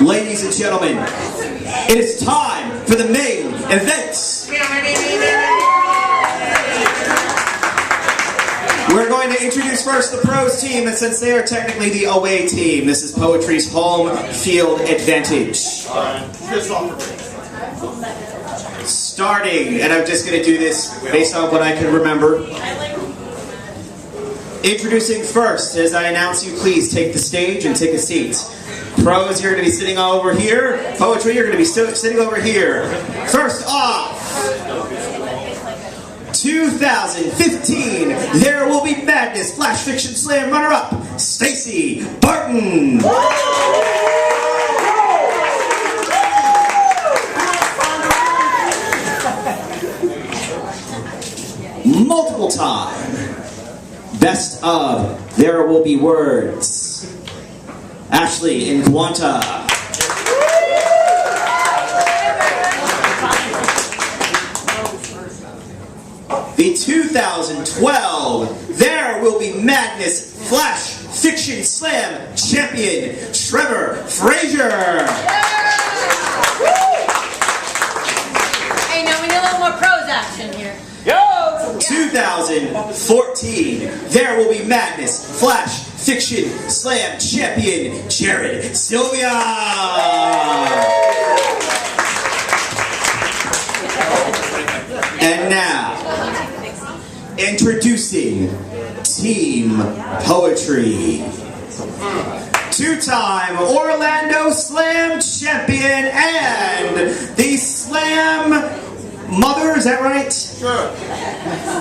Ladies and gentlemen, it is time for the main event. We're going to introduce first the Prose team, and since they are technically the away team, this is Poetry's home field advantage. Starting, and I'm just going to do this based on what I can remember. Introducing first, as I announce you, please take the stage and take a seat. Prose, you're going to be sitting over here. Poetry, you're going to be sitting over here. First off, 2015, There Will Be Madness Flash Fiction Slam runner-up, Stacy, Barton. Multiple time, Best of There Will Be Words, Ashley Inguanta. The 2012 There Will Be Madness Flash Fiction Slam champion, Trevor, Fraser. Hey, now we need a little more prose action here. 2014 There Will Be Madness Flash Fiction Slam champion, Jared, Silvia. And now, introducing Team Poetry. Two-time Orlando Slam champion and the Slam Mother, is that right? Sure.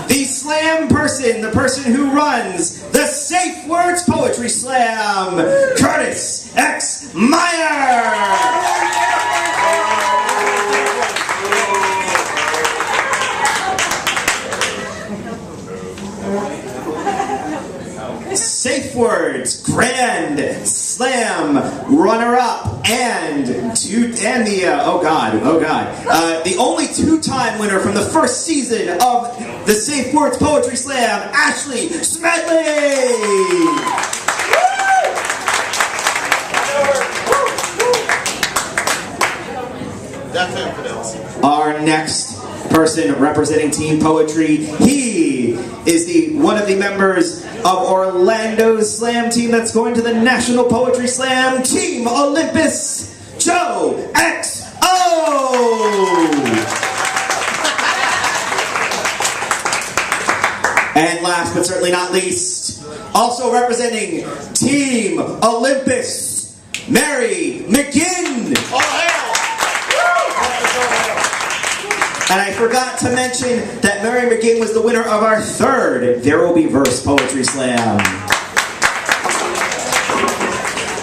The Slam person, the person who runs the Safe Words Poetry Slam, Curtis X Meyer. Safe Words Grand Slam runner-up and the only two-time winner from the first season of the Safe Words Poetry Slam, Ashley Smedley. That's infidels. Our next person representing Team Poetry, he is one of the members of Orlando's Slam team that's going to the National Poetry Slam, Team Olympus, Joe XO! And last but certainly not least, also representing Team Olympus, Mary McGinn! And I forgot to mention that Mary McGinn was the winner of our third There Will Be Verse Poetry Slam.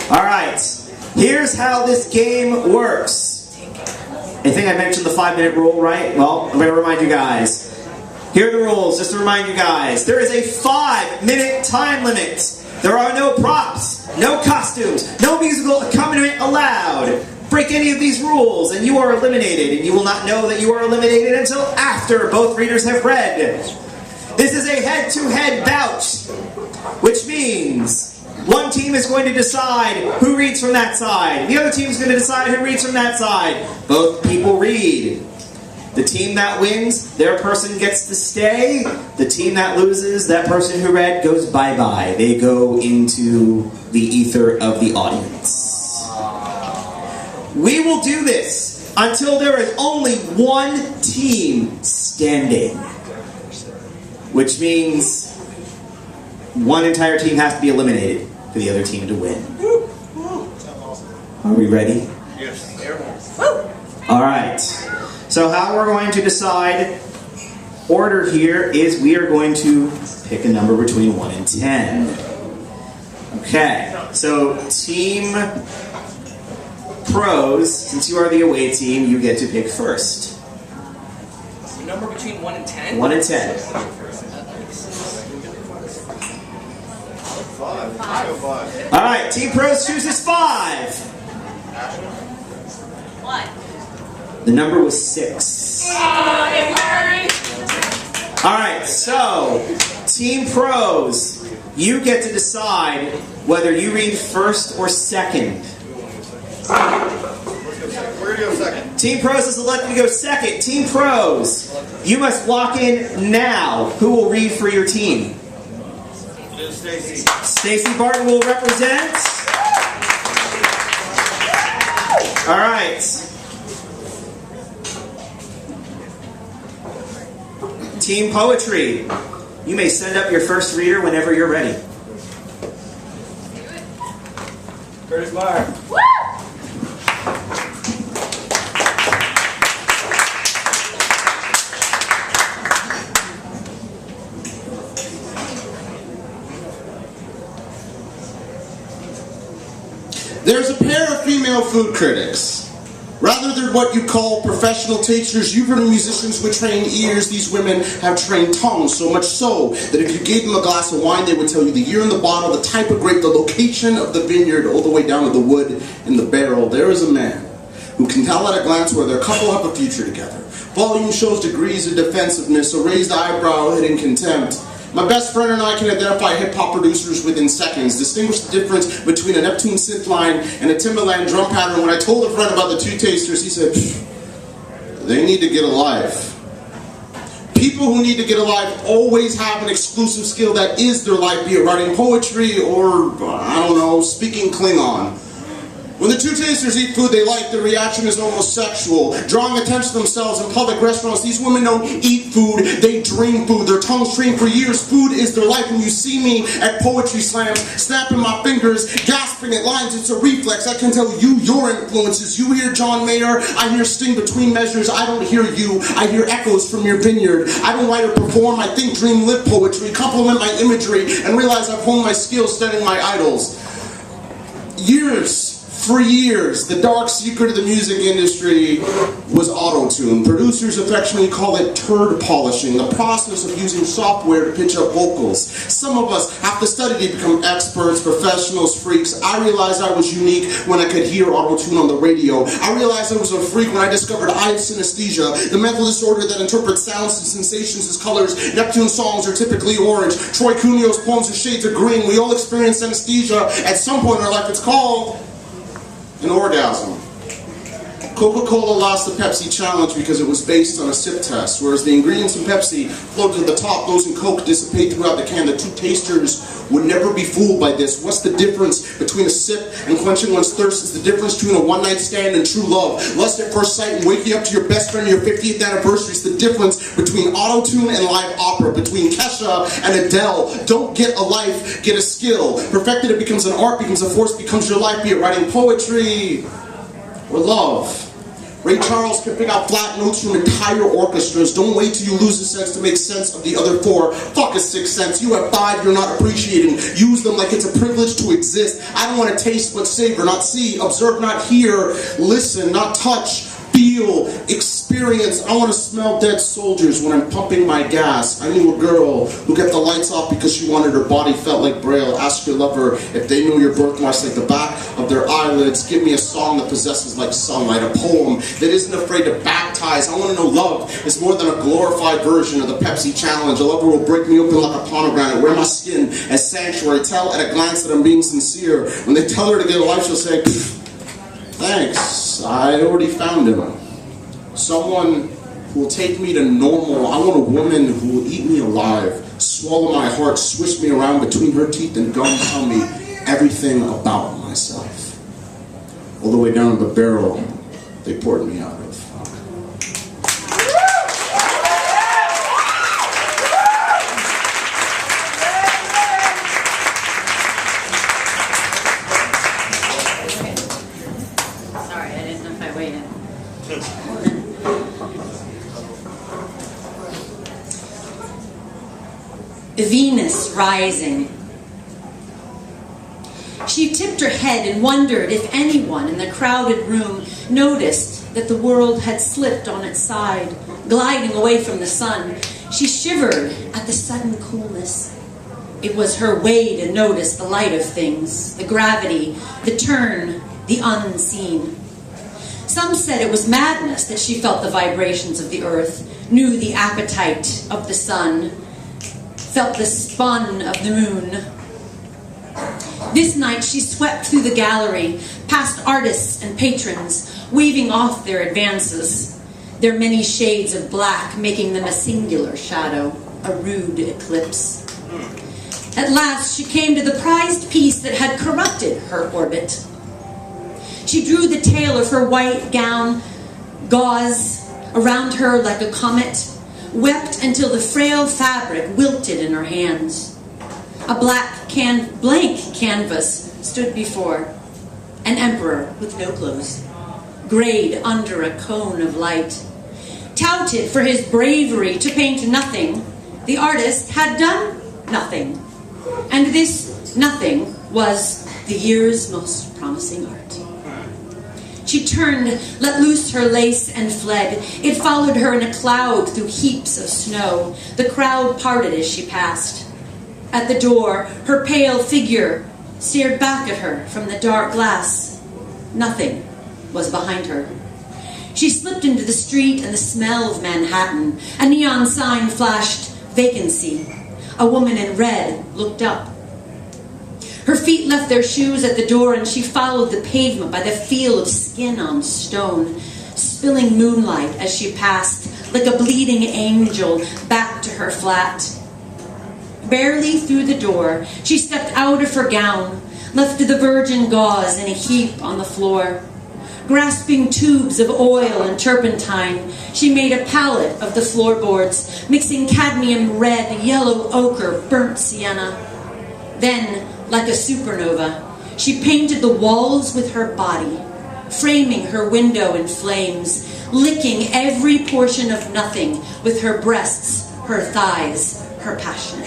Alright, here's how this game works. I think I mentioned the 5-minute rule, right? Well, I'm going to remind you guys. Here are the rules, just to remind you guys. There is a 5-minute time limit. There are no props, no costumes, no musical accompaniment allowed. Break any of these rules and you are eliminated, and you will not know that you are eliminated until after both readers have read. This is a head-to-head bout, which means one team is going to decide who reads from that side. The other team is going to decide who reads from that side. Both people read. The team that wins, their person gets to stay. The team that loses, that person who read goes bye-bye. They go into the ether of the audience. We will do this until there is only one team standing, which means one entire team has to be eliminated for the other team to win. Are we ready? Yes. All right. So how we're going to decide order here is we are going to pick a number between 1 and 10. Okay. So Team Prose, since you are the away team, you get to pick first. A number between 1 and 10? 1 and 10. 5. Alright, Team Prose chooses 5. What? The number was 6. points. Alright, so, Team Prose, you get to decide whether you read first or second. We're going to go second. Team Prose is elected to go second. Team Prose, you must lock in now. Who will read for your team? Stacy. Stacy Barton will represent. Alright. Team Poetry, you may send up your first reader whenever you're ready. X Meyer. There's a pair of female food critics. Rather than what you call professional tasters, you've heard of musicians with trained ears. These women have trained tongues, so much so that if you gave them a glass of wine, they would tell you the year in the bottle, the type of grape, the location of the vineyard, all the way down to the wood in the barrel. There is a man who can tell at a glance whether their couple have a future together. Volume shows degrees of defensiveness, a raised eyebrow hidden contempt. My best friend and I can identify hip-hop producers within seconds, distinguish the difference between a Neptune synth line and a Timberland drum pattern. When I told a friend about the two tasters, he said, they need to get a life. People who need to get a life always have an exclusive skill that is their life, be it writing poetry or, I don't know, speaking Klingon. When the two tasters eat food they like, their reaction is almost sexual. Drawing attention to themselves in public restaurants, these women don't eat food, they dream food. Their tongues train for years. Food is their life. When you see me at poetry slams, snapping my fingers, gasping at lines, it's a reflex. I can tell you your influences. You hear John Mayer, I hear Sting between measures. I don't hear you, I hear echoes from your vineyard. I don't write or perform, I think, dream, live poetry, complement my imagery, and realize I've honed my skills studying my idols. For years, the dark secret of the music industry was auto-tune. Producers affectionately call it turd polishing, the process of using software to pitch up vocals. Some of us have to study to become experts, professionals, freaks. I realized I was unique when I could hear auto-tune on the radio. I realized I was a freak when I discovered eye synesthesia, the mental disorder that interprets sounds and sensations as colors. Neptune songs are typically orange. Troy Cunio's poems are shades of green. We all experience synesthesia at some point in our life. It's called an orgasm. Coca-Cola lost the Pepsi challenge because it was based on a sip test, whereas the ingredients in Pepsi floated to the top, those in Coke dissipate throughout the can. The two tasters would never be fooled by this. What's the difference between a sip and quenching one's thirst? Is the difference between a one-night stand and true love. Lust at first sight and waking up to your best friend on your 50th anniversary. Is the difference between auto-tune and live opera, between Kesha and Adele. Don't get a life, get a skill. Perfected, it becomes an art, becomes a force, becomes your life, be it writing poetry or love. Ray Charles can pick out flat notes from entire orchestras. Don't wait till you lose the sense to make sense of the other four. Fuck a sixth sense. You have five you're not appreciating. Use them like it's a privilege to exist. I don't want to taste but savor, not see, observe, not hear, listen, not touch, feel, experience. I want to smell dead soldiers when I'm pumping my gas. I knew a girl who kept the lights off because she wanted her body felt like Braille. Ask your lover if they knew your birthmarks like the back of their eyelids. Give me a song that possesses like sunlight, a poem that isn't afraid to baptize. I want to know love is more than a glorified version of the Pepsi challenge. A lover will break me open like a pomegranate, wear my skin as sanctuary, tell at a glance that I'm being sincere. When they tell her to get a life, she'll say, thanks, I already found him. Someone who will take me to normal. I want a woman who will eat me alive, swallow my heart, swish me around between her teeth and gum, tell me everything about myself. All the way down to the barrel they poured me out of. Sorry, I didn't know if I waited. Venus rising. She tipped her head and wondered if anyone in the crowded room noticed that the world had slipped on its side, gliding away from the sun. She shivered at the sudden coolness. It was her way to notice the light of things, the gravity, the turn, the unseen. Some said it was madness that she felt the vibrations of the earth, knew the appetite of the sun, felt the spun of the moon. This night she swept through the gallery, past artists and patrons, waving off their advances, their many shades of black making them a singular shadow, a rude eclipse. At last she came to the prized piece that had corrupted her orbit. She drew the tail of her white gown, gauze around her like a comet, wept until the frail fabric wilted in her hands. A blank canvas stood before, an emperor with no clothes, grayed under a cone of light. Touted for his bravery to paint nothing, the artist had done nothing. And this nothing was the year's most promising art. She turned, let loose her lace, and fled. It followed her in a cloud through heaps of snow. The crowd parted as she passed. At the door, her pale figure stared back at her from the dark glass. Nothing was behind her. She slipped into the street and the smell of Manhattan. A neon sign flashed, vacancy. A woman in red looked up. Her feet left their shoes at the door and she followed the pavement by the feel of skin on stone, spilling moonlight as she passed, like a bleeding angel, back to her flat. Barely through the door, she stepped out of her gown, left the virgin gauze in a heap on the floor. Grasping tubes of oil and turpentine, she made a palette of the floorboards, mixing cadmium red, yellow ochre, burnt sienna. Then, like a supernova, she painted the walls with her body, framing her window in flames, licking every portion of nothing with her breasts, her thighs, her passion.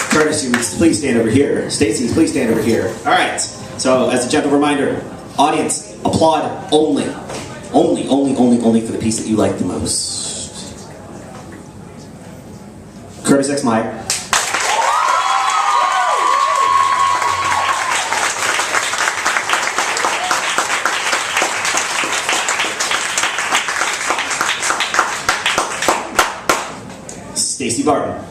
Curtis, please stand over here. Stacy, please stand over here. All right. So, as a gentle reminder, audience, applaud only. Only for the piece that you like the most. Curtis X Meyer. Stacy Barton.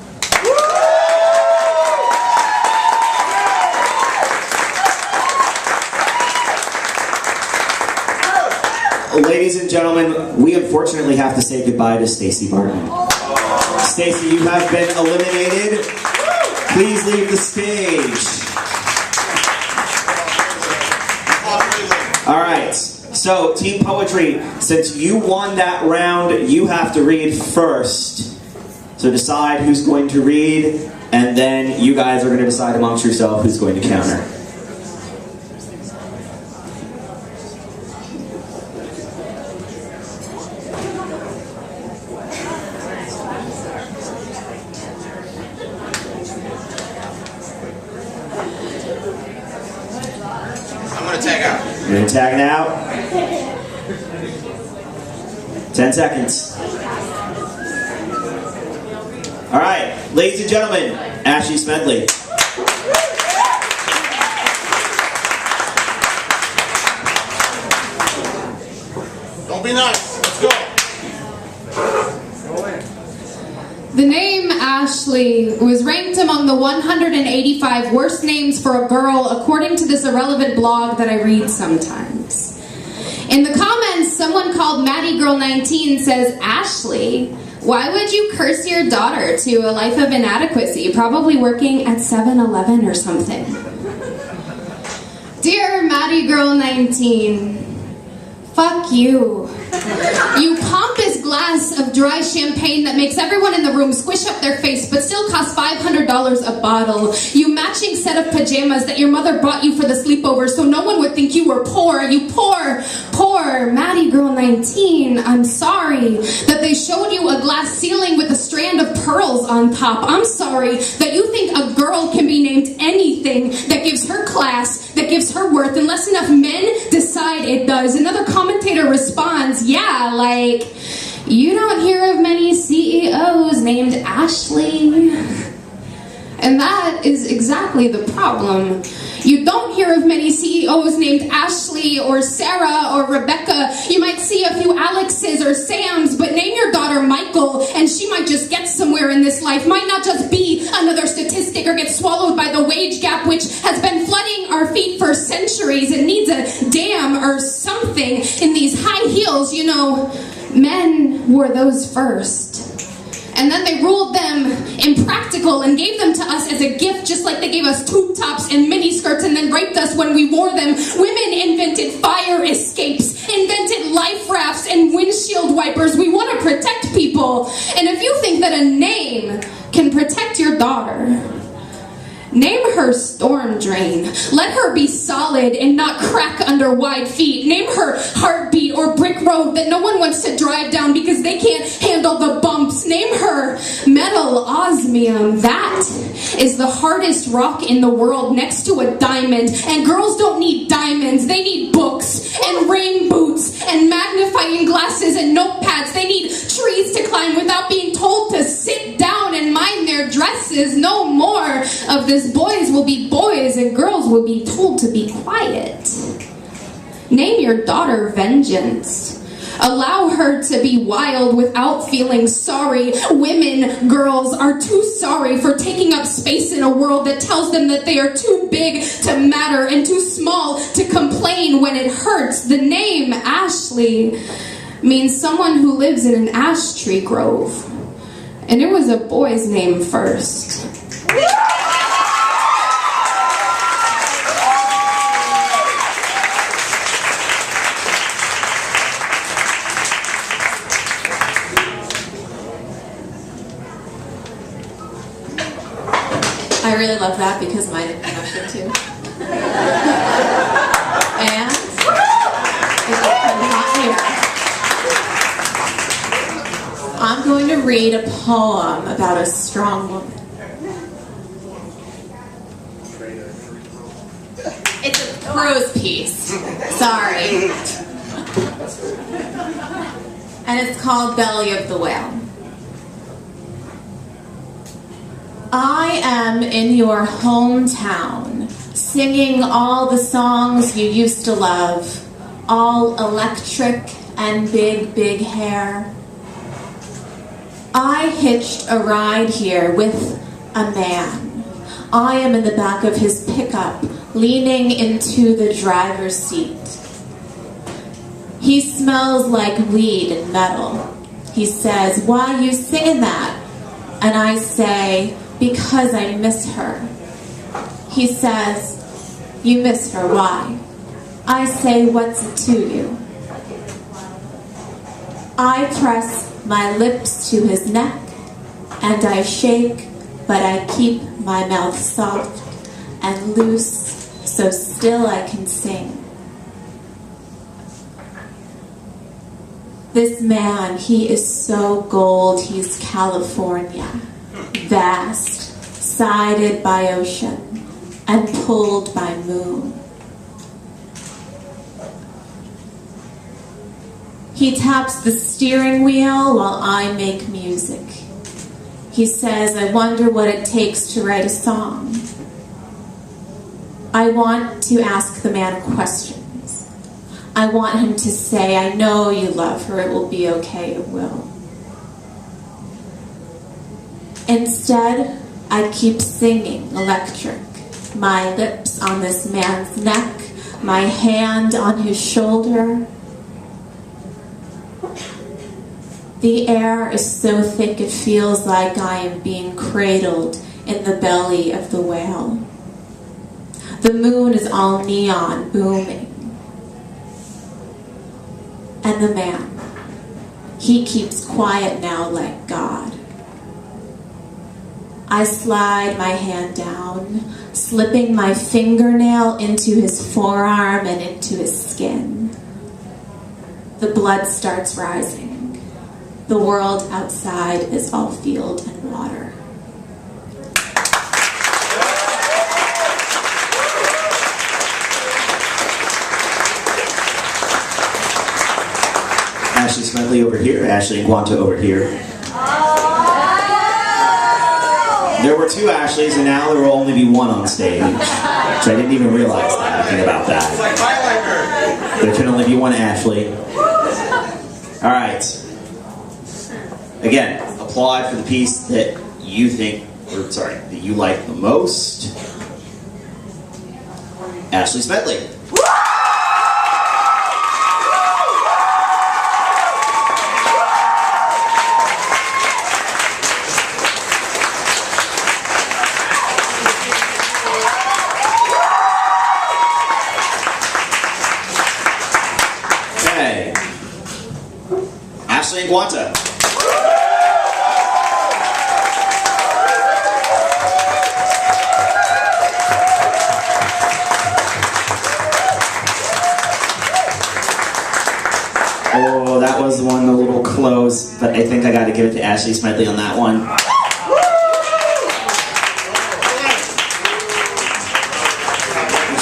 Ladies and gentlemen, we unfortunately have to say goodbye to Stacy Barton. Stacy, you have been eliminated. Please leave the stage. All right. So, Team Poetry, since you won that round, you have to read first. So decide who's going to read, and then you guys are going to decide amongst yourself who's going to counter. You're going to tag out. 10 seconds. All right, ladies and gentlemen, Ashley Smedley. Don't be nice. Let's go. The name Ashley was ranked among the 185 worst names for a girl according to this irrelevant blog that I read sometimes. In the comments, someone called MaddieGirl19 says, Ashley, why would you curse your daughter to a life of inadequacy, probably working at 7-Eleven or something? Dear MaddieGirl19, fuck you. You pompous glass of dry champagne that makes everyone in the room squish up their face but still costs $500 a bottle. You matching set of pajamas that your mother bought you for the sleepover so no one would think you were poor. You poor MaddieGirl19. I'm sorry that they showed you a glass ceiling with a strand of pearls on top. I'm sorry that you think a girl can be named anything that gives her class, that gives her worth, unless enough men decide it does. Another commentator responds, yeah, like, You don't hear of many CEOs named Ashley. And that is exactly the problem. You don't hear of many CEOs named Ashley or Sarah or Rebecca. You might see a few Alexes or Sams, but name your daughter Michael and she might just get somewhere in this life. Might not just be another statistic or get swallowed by the wage gap, which has been flooding our feet for centuries. It needs a dam or something. In these high heels, you know, men wore those first. And then they ruled them impractical and gave them to us as a gift, just like they gave us tube tops and mini skirts and then raped us when we wore them. Women invented fire escapes, invented life rafts and windshield wipers. We want to protect people. And if you think that a name can protect your daughter, name her Storm Drain. Let her be solid and not crack under wide feet. Name her Heartbeat or Brick Road that no one wants to drive down because they can't handle the bumps. Name her Metal Osmium. That is the hardest rock in the world next to a diamond. And girls don't need diamonds. They need books and rain boots and magnifying glasses and notepads. They need trees to climb without being told to sit down and mind their dresses. No more of this. Boys will be boys and girls will be told to be quiet. Name your daughter Vengeance. Allow her to be wild without feeling sorry. Women, girls, are too sorry for taking up space in a world that tells them that they are too big to matter and too small to complain when it hurts. The name Ashley means someone who lives in an ash tree grove. And it was a boy's name first. I really love that because mine is Ashley too. And it's hot here. I'm going to read a poem about a strong woman. It's a prose piece. Sorry. And it's called Belly of the Whale. I am in your hometown, singing all the songs you used to love, all electric and big, big hair. I hitched a ride here with a man. I am in the back of his pickup, leaning into the driver's seat. He smells like weed and metal. He says, "Why you singing that?" And I say, "Because I miss her." He says, "You miss her, why?" I say, "What's it to you?" I press my lips to his neck, and I shake, but I keep my mouth soft and loose, so still I can sing. This man, he is so gold, he's California. Vast, sided by ocean, and pulled by moon. He taps the steering wheel while I make music. He says, "I wonder what it takes to write a song." I want to ask the man questions. I want him to say, "I know you love her, it will be okay, it will." Instead, I keep singing electric, my lips on this man's neck, my hand on his shoulder. The air is so thick it feels like I am being cradled in the belly of the whale. The moon is all neon, booming. And the man, he keeps quiet now like God. I slide my hand down, slipping my fingernail into his forearm and into his skin. The blood starts rising. The world outside is all field and water. Ashley, Ashley Smedley over here, Ashley Inguanta over here. There were two Ashleys, and now there will only be one on stage. Which I didn't even realize that. Think about that. It's like highlighter. There can only be one Ashley. All right. Again, applaud for the piece that you think, or sorry, that you like the most. Ashley Smedley. Okay. Ashley Inguanta. Oh, that was one a little close, but I think I got to give it to Ashley Smedley on that one.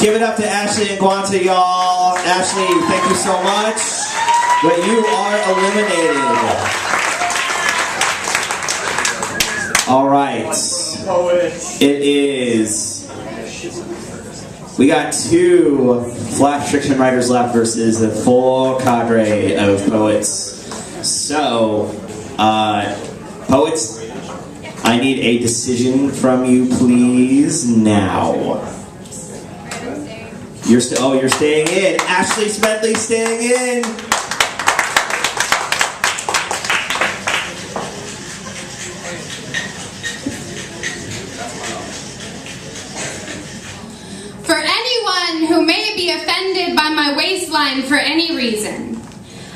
Give it up to Ashley Inguanta, y'all. Ashley, thank you so much. But you are eliminated. All right. It is. We got two flash fiction writers left versus a full cadre of poets. So, poets, I need a decision from you, please, now. You're staying in. Ashley Smedley staying in. For anyone who may be offended by my waistline for any reason,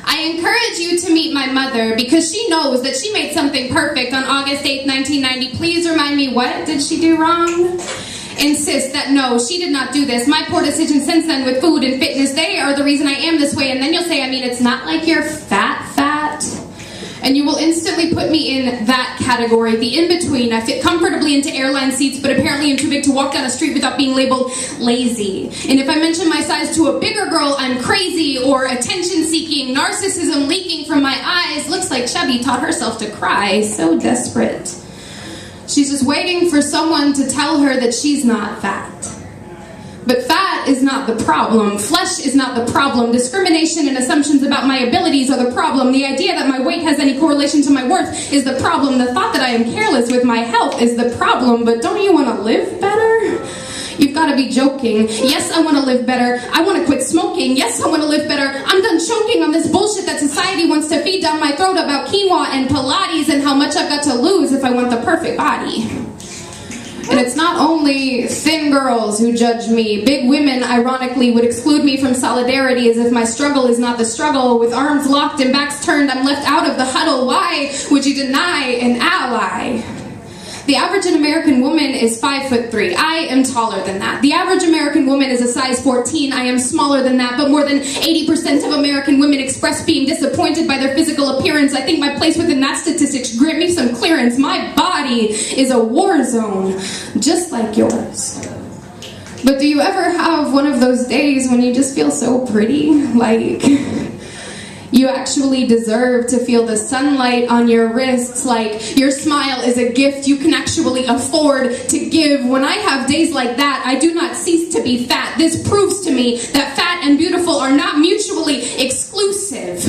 I encourage you to meet my mother because she knows that she made something perfect on August 8th, 1990. Please remind me, what did she do wrong? Insist that no, she did not do this. My poor decisions since then with food and fitness, they are the reason I am this way. And then you'll say, I mean, it's not like you're fat. And you will instantly put me in that category, the in-between. I fit comfortably into airline seats, but apparently I'm too big to walk down a street without being labeled lazy. And if I mention my size to a bigger girl, I'm crazy or attention-seeking, narcissism leaking from my eyes. Looks like Chubby taught herself to cry, so desperate. She's just waiting for someone to tell her that she's not fat. But fat is not the problem. Flesh is not the problem. Discrimination and assumptions about my abilities are the problem. The idea that my weight has any correlation to my worth is the problem. The thought that I am careless with my health is the problem. But don't you want to live better? You've got to be joking. Yes, I want to live better. I want to quit smoking. Yes, I want to live better. I'm done choking on this bullshit that society wants to feed down my throat about quinoa and Pilates and how much I've got to lose if I want the perfect body. And it's not only thin girls who judge me. Big women, ironically, would exclude me from solidarity as if my struggle is not the struggle. With arms locked and backs turned, I'm left out of the huddle. Why would you deny an ally? The average American woman is 5'3". I am taller than that. The average American woman is a size 14. I am smaller than that, but more than 80% of American women express being disappointed by their physical appearance. I think my place within that statistics grant me some clearance. My body is a war zone, just like yours. But do you ever have one of those days when you just feel so pretty? Like you actually deserve to feel the sunlight on your wrists, like your smile is a gift you can actually afford to give. When I have days like that, I do not cease to be fat. This proves to me that fat and beautiful are not mutually exclusive.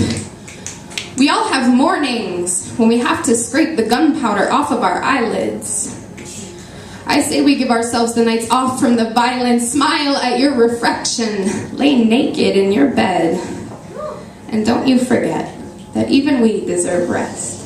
We all have mornings when we have to scrape the gunpowder off of our eyelids. I say we give ourselves the nights off from the violence. Smile at your reflection. Lay naked in your bed. And don't you forget that even we deserve rest.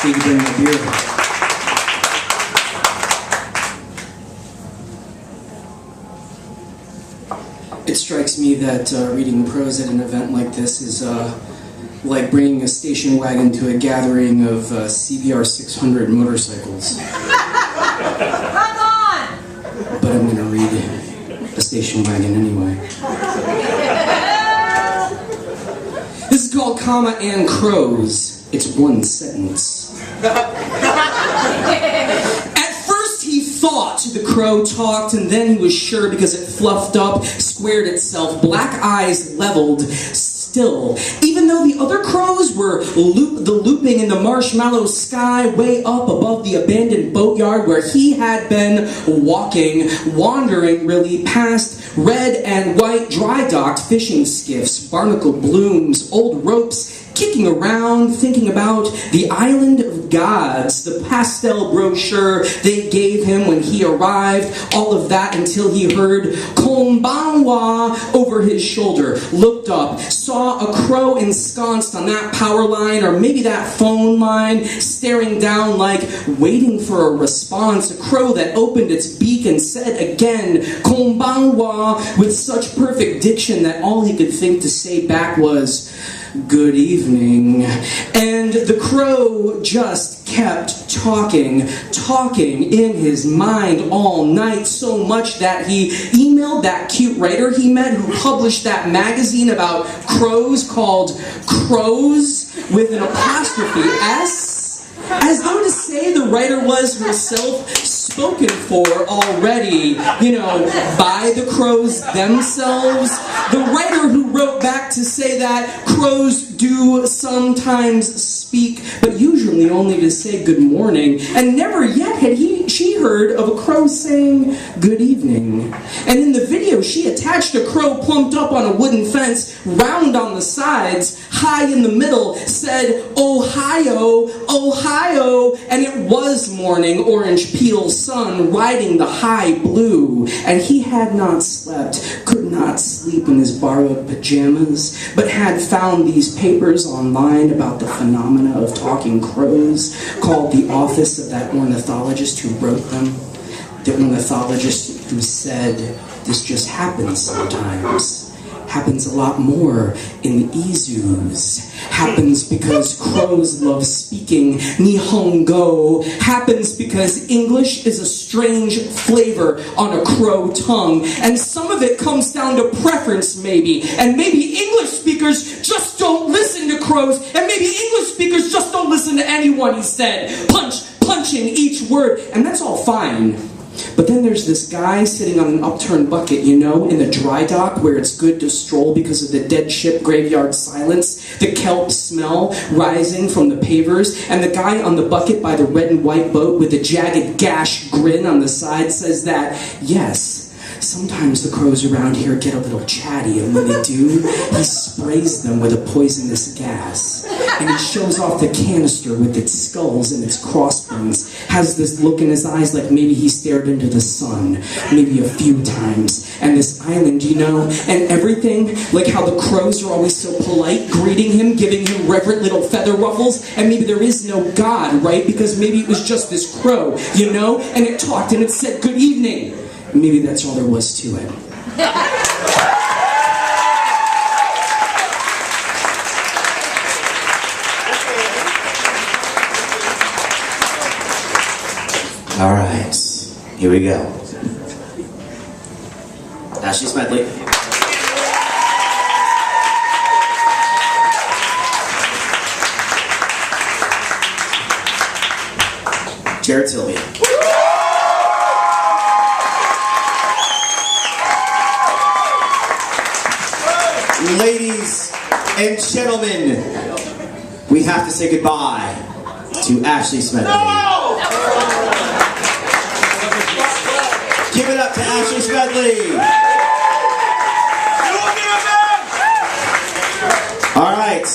Thank you for bringing the beer. It strikes me that reading prose at an event like this is like bringing a station wagon to a gathering of CBR 600 motorcycles. Come on! But I'm going to read a station wagon anyway. called Comma and Crows. It's one sentence. At first he thought the crow talked, and then he was sure because it fluffed up, squared itself, black eyes leveled, still. Even though the other crows were looping in the marshmallow sky way up above the abandoned boatyard where he had been wandering really past red and white dry-docked fishing skiffs, barnacle blooms, old ropes, kicking around, thinking about the Island of Gods, the pastel brochure they gave him when he arrived, all of that until he heard Konbanwa over his shoulder, looked up, saw a crow ensconced on that power line, or maybe that phone line, staring down like waiting for a response, a crow that opened its beak and said again, Konbanwa, with such perfect diction that all he could think to say back was, good evening. And the crow just kept talking in his mind all night, so much that he emailed that cute writer he met who published that magazine about crows called Prose with an apostrophe S. As though to say the writer was herself spoken for already, by the crows themselves. The writer who wrote back to say that crows do sometimes speak, but usually only to say good morning, and never yet had she heard of a crow saying good evening. And in the video, she attached a crow plumped up on a wooden fence, round on the sides, high in the middle, said, Ohio, Ohio, and it was morning, orange peel sun riding the high blue, and he had not slept, could not sleep in his borrowed pajamas, but had found these papers online about the phenomena of talking crows, called The Office of that ornithologist who wrote them, the ornithologist who said, this just happens sometimes. Happens a lot more in the Izus. Happens because crows love speaking Nihongo. Happens because English is a strange flavor on a crow tongue. And some of it comes down to preference, maybe. And maybe English speakers just don't listen to crows. And maybe English speakers just don't listen to anyone, he said. Punching each word. And that's all fine. But then there's this guy sitting on an upturned bucket, in the dry dock where it's good to stroll because of the dead ship graveyard silence, the kelp smell rising from the pavers, and the guy on the bucket by the red and white boat with a jagged gash grin on the side says that, yes, sometimes the crows around here get a little chatty, and when they do, he sprays them with a poisonous gas. And he shows off the canister with its skulls and its crossbones, has this look in his eyes like maybe he stared into the sun, maybe a few times. And this island, and everything, like how the crows are always so polite, greeting him, giving him reverent little feather ruffles, and maybe there is no God, right? Because maybe it was just this crow, and it talked and it said good evening. Maybe that's all there was to it. All right, here we go. Ashley Smedley. Jared Silvia. Ladies and gentlemen, we have to say goodbye to Ashley Smedley. Give it up to Ashley Smedley. All right,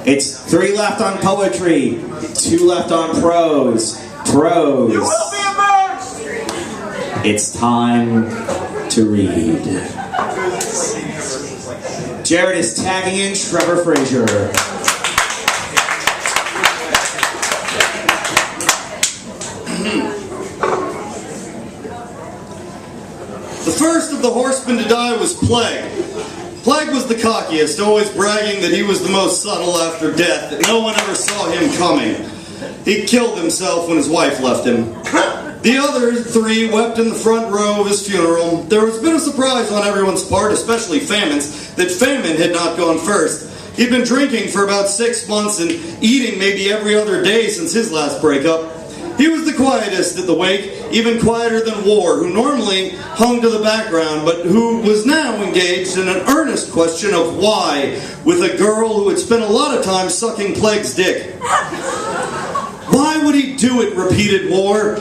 it's 3 left on poetry, 2 left on prose. It's time to read. Jared is tagging in Trevor Fraser. The first of the horsemen to die was Plague. Plague was the cockiest, always bragging that he was the most subtle after death, that no one ever saw him coming. He killed himself when his wife left him. The other 3 wept in the front row of his funeral. There was a bit of surprise on everyone's part, especially Famine's, that Famine had not gone first. He'd been drinking for about 6 months and eating maybe every other day since his last breakup. He was the quietest at the wake, even quieter than War, who normally hung to the background, but who was now engaged in an earnest question of why with a girl who had spent a lot of time sucking Plague's dick. Why would he do it, repeated War,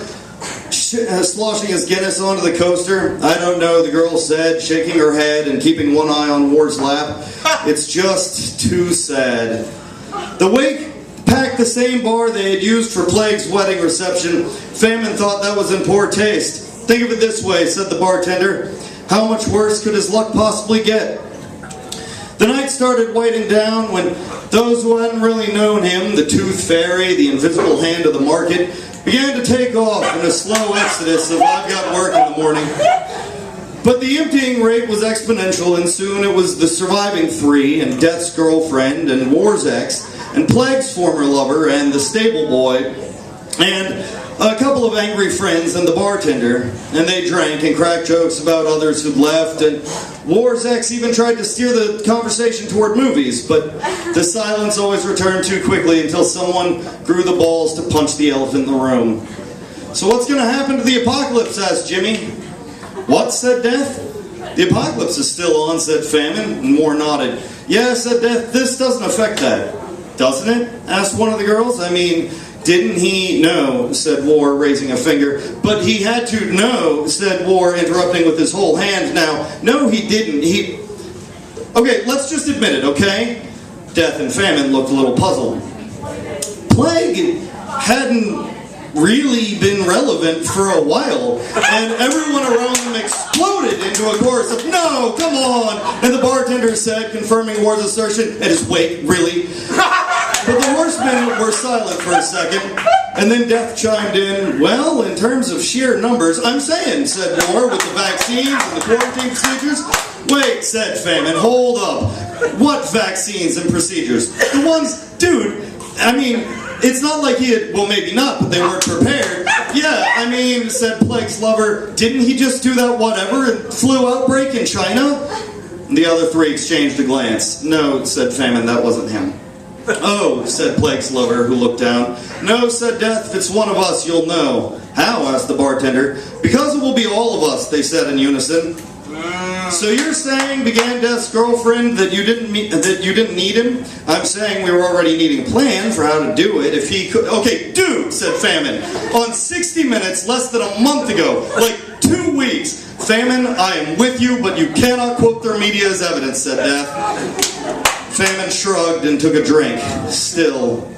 sloshing his Guinness onto the coaster. I don't know, the girl said, shaking her head and keeping one eye on War's lap. It's just too sad. The wake packed the same bar they had used for Plague's wedding reception. Famine thought that was in poor taste. Think of it this way, said the bartender. How much worse could his luck possibly get? The night started winding down when those who hadn't really known him, the Tooth Fairy, the invisible hand of the market, began to take off in a slow exodus of I've got work in the morning. But the emptying rate was exponential, and soon it was the surviving three, and Death's girlfriend, and War's ex, and Plague's former lover, and the stable boy, and a couple of angry friends and the bartender, and they drank and cracked jokes about others who'd left, and War's ex even tried to steer the conversation toward movies, but the silence always returned too quickly until someone grew the balls to punch the elephant in the room. So what's going to happen to the apocalypse, asked Jimmy. What, said Death? The apocalypse is still on, said Famine, and War nodded. Yeah, said Death, this doesn't affect that. Doesn't it? Asked one of the girls. I mean, didn't he know, said War, raising a finger. But he had to know, said War, interrupting with his whole hand. Now, no, he didn't. Okay, let's just admit it, okay? Death and Famine looked a little puzzled. Plague hadn't really been relevant for a while, and everyone around them exploded into a chorus of, no, come on! And the bartender said, confirming War's assertion, at his wake, really? But the horsemen were silent for a second, and then Death chimed in, well, in terms of sheer numbers, I'm saying, said War, with the vaccines and the quarantine procedures. Wait, said Famine, hold up. What vaccines and procedures? The ones, dude, I mean, it's not like he had, well, maybe not, but they weren't prepared. Yeah, I mean, said Plague's lover, didn't he just do that whatever and flu outbreak in China? And the other three exchanged a glance. No, said Famine, that wasn't him. Oh, said Plague's lover, who looked down. No, said Death, if it's one of us, you'll know. How, asked the bartender. Because it will be all of us, they said in unison. So you're saying, began Death's girlfriend, that you didn't need him? I'm saying we were already needing a plan for how to do it. If he could, okay, dude, said Famine. On 60 Minutes, less than a month ago, like 2 weeks. Famine, I am with you, but you cannot quote their media as evidence, said Death. Famine shrugged and took a drink. Still.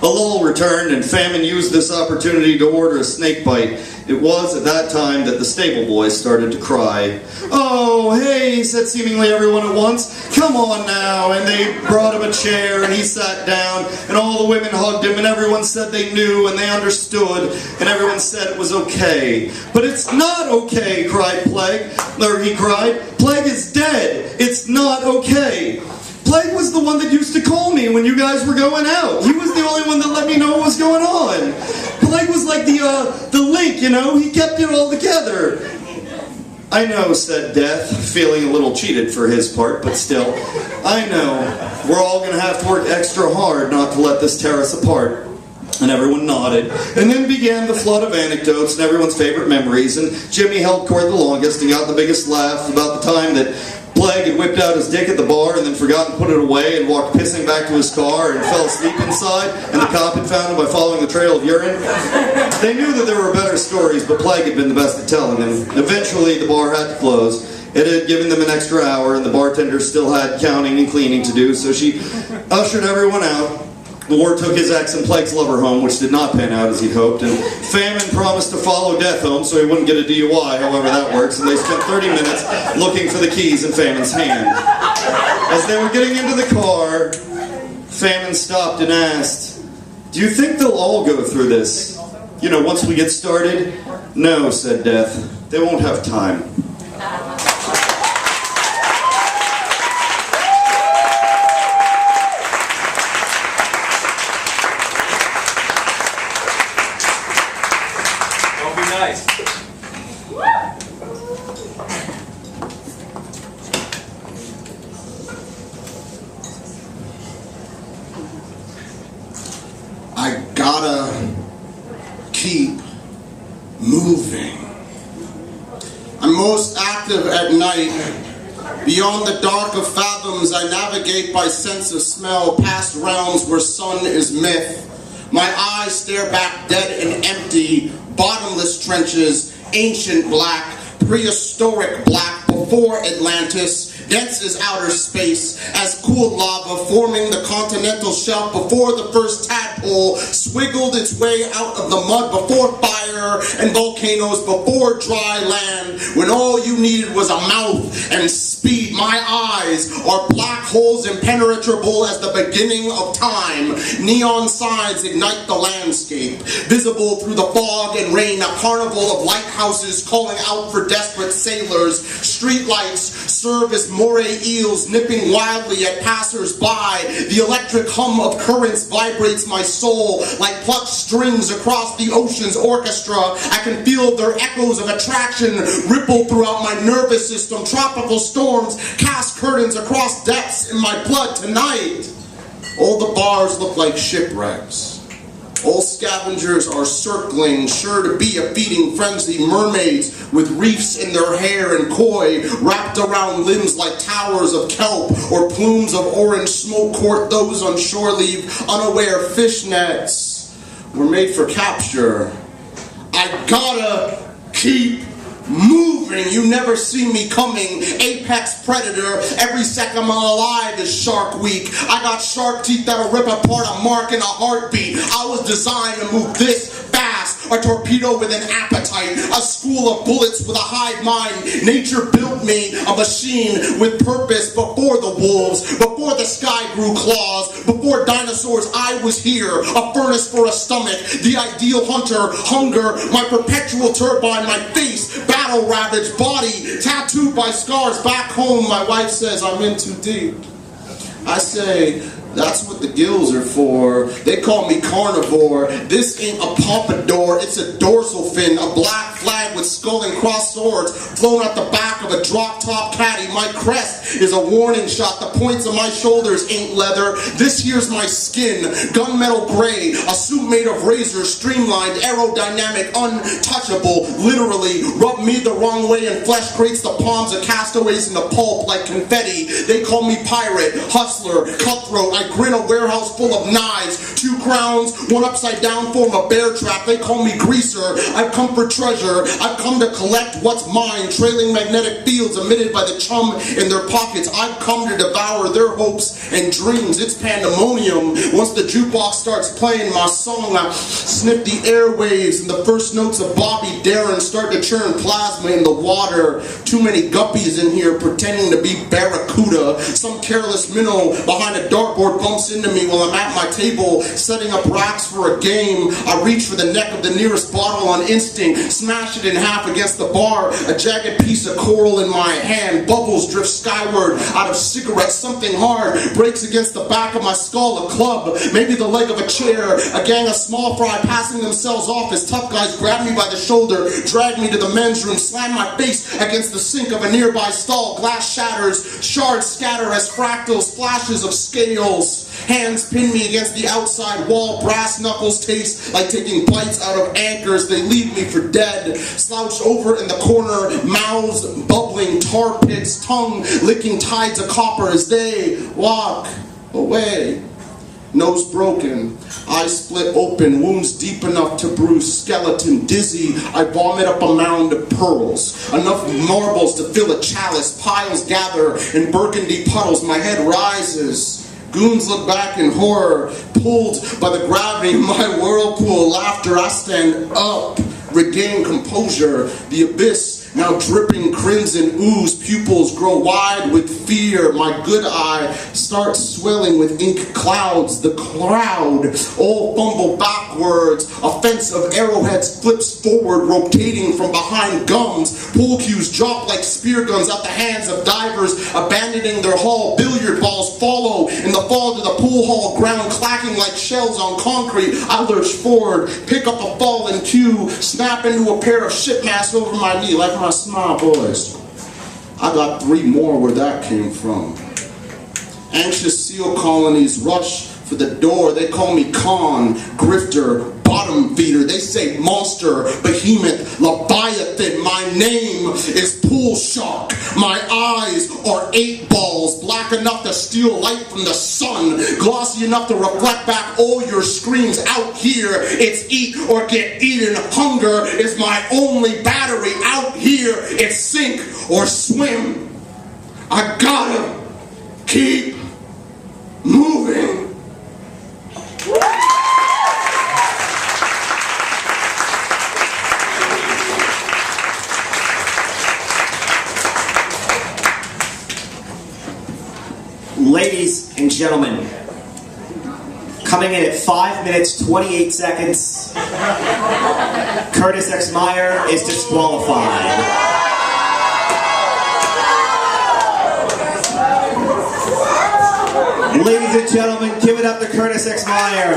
A lull returned, and Famine used this opportunity to order a snake bite. It was at that time that the stable boy started to cry. Oh, hey, said seemingly everyone at once. Come on now. And they brought him a chair, and he sat down, and all the women hugged him, and everyone said they knew, and they understood, and everyone said it was okay. But it's not okay, cried Plague. Or he cried. Plague is dead. It's not okay. Plague was the one that used to call me when you guys were going out. He was the only one that let me know what was going on. Plague was like the link, you know? He kept it all together. I know, said Death, feeling a little cheated for his part, but still. I know. We're all going to have to work extra hard not to let this tear us apart. And everyone nodded. And then began the flood of anecdotes and everyone's favorite memories. And Jimmy held court the longest and got the biggest laugh about the time that Plague had whipped out his dick at the bar and then forgot to put it away and walked pissing back to his car and fell asleep inside, and the cop had found him by following the trail of urine. They knew that there were better stories, but Plague had been the best at telling them. Eventually, the bar had to close. It had given them an extra hour, and the bartender still had counting and cleaning to do, so she ushered everyone out. War took his ex and Plague's lover home, which did not pan out as he'd hoped, and Famine promised to follow Death home so he wouldn't get a DUI, however that works, and they spent 30 minutes looking for the keys in Famine's hand. As they were getting into the car, Famine stopped and asked, do you think they'll all go through this? You know, once we get started? No, said Death. They won't have time. Nice. keep moving. I'm most active at night. Beyond the dark of fathoms, I navigate by sense of smell, past realms where sun is myth. My eyes stare back dead and empty, bottomless trenches, ancient black, prehistoric black, before Atlantis, dense as outer space, as cooled lava forming the continental shelf before the first tadpole swiggled its way out of the mud, before fire and volcanoes, before dry land, when all you needed was a mouth and speed. My eyes are black holes impenetrable as the beginning of time. Neon signs ignite the landscape, visible through the fog and rain, a carnival of lighthouses calling out for desperate sailors. Streetlights serve as moray eels nipping wildly at passers-by. The electric hum of currents vibrates my soul like plucked strings across the ocean's orchestra. I can feel their echoes of attraction ripple throughout my nervous system. Tropical storms cast curtains across depths in my blood tonight. All the bars look like shipwrecks. All scavengers are circling, sure to be a feeding frenzy. Mermaids with reefs in their hair and koi, wrapped around limbs like towers of kelp, or plumes of orange smoke court those on shore leave unaware. Fishnets were made for capture. I gotta keep moving. You never see me coming. Apex predator. Every second I'm alive is Shark Week. I got shark teeth that'll rip apart a mark in a heartbeat. I was designed to move this fast. A torpedo with an appetite. A school of bullets with a hive mind. Nature built me a machine with purpose before the wolves. Before the sky grew claws. Before dinosaurs, I was here. A furnace for a stomach. The ideal hunter. Hunger. My perpetual turbine. My face. Battle-ravaged body, tattooed by scars. Back home, my wife says I'm in too deep. I say, that's what the gills are for. They call me carnivore. This ain't a pompadour, it's a dorsal fin. A black flag with skull and crossed swords flown out the back of a drop-top caddy. My crest is a warning shot. The points of my shoulders ain't leather. This here's my skin, gunmetal gray. A suit made of razors, streamlined, aerodynamic, untouchable. Literally, rub me the wrong way and flesh grates the palms of castaways into pulp like confetti. They call me pirate, hustler, cutthroat. I grin a warehouse full of knives. 2 crowns, one upside down form a bear trap. They call me greaser. I've come for treasure. I've come to collect what's mine. Trailing magnetic fields emitted by the chum in their pockets. I've come to devour their hopes and dreams. It's pandemonium. Once the jukebox starts playing my song, I sniff the airwaves and the first notes of Bobby Darin start to churn plasma in the water. Too many guppies in here pretending to be barracuda. Some careless minnow behind a dartboard bumps into me while I'm at my table setting up racks for a game. I reach for the neck of the nearest bottle on instinct, smash it in half against the bar, a jagged piece of coral in my hand. Bubbles drift skyward out of cigarettes. Something hard breaks against the back of my skull. A club, maybe the leg of a chair. A gang of small fry passing themselves off as tough guys grab me by the shoulder, drag me to the men's room, slam my face against the sink of a nearby stall. Glass shatters, shards scatter as fractals, flashes of scales. Hands pin me against the outside wall. Brass knuckles taste like taking bites out of anchors. They leave me for dead. Slouched over in the corner, mouths bubbling tar pits, tongue licking tides of copper as they walk away. Nose broken, eyes split open, wounds deep enough to bruise skeleton. Dizzy, I vomit up a mound of pearls. Enough marbles to fill a chalice. Piles gather in burgundy puddles. My head rises. Goons look back in horror, pulled by the gravity of my whirlpool. Laughter, I stand up, regain composure. The abyss now dripping crimson ooze. Pupils grow wide with fear. My good eye starts swelling with ink clouds. The crowd all fumble backwards. A fence of arrowheads flips forward, rotating from behind gums. Pool cues drop like spear guns out the hands of divers abandoning their haul. Billiard balls follow in the fall to the pool hall ground, clacking like shells on concrete. I lurch forward, pick up a fallen cue, snap into a pair of ship masks over my knee like my small boys. I got 3 more where that came from. Anxious seal colonies rush for the door. They call me con, grifter, bottom feeder. They say, Mom, monster, behemoth, leviathan. My name is Pool Shark. My eyes are 8 balls, black enough to steal light from the sun, glossy enough to reflect back all your screams. Out here, it's eat or get eaten. Hunger is my only battery. Out here, it's sink or swim. I gotta keep moving. Ladies and gentlemen, coming in at 5 minutes, 28 seconds, Curtis X Meyer is disqualified. Ladies and gentlemen, give it up to Curtis X Meyer.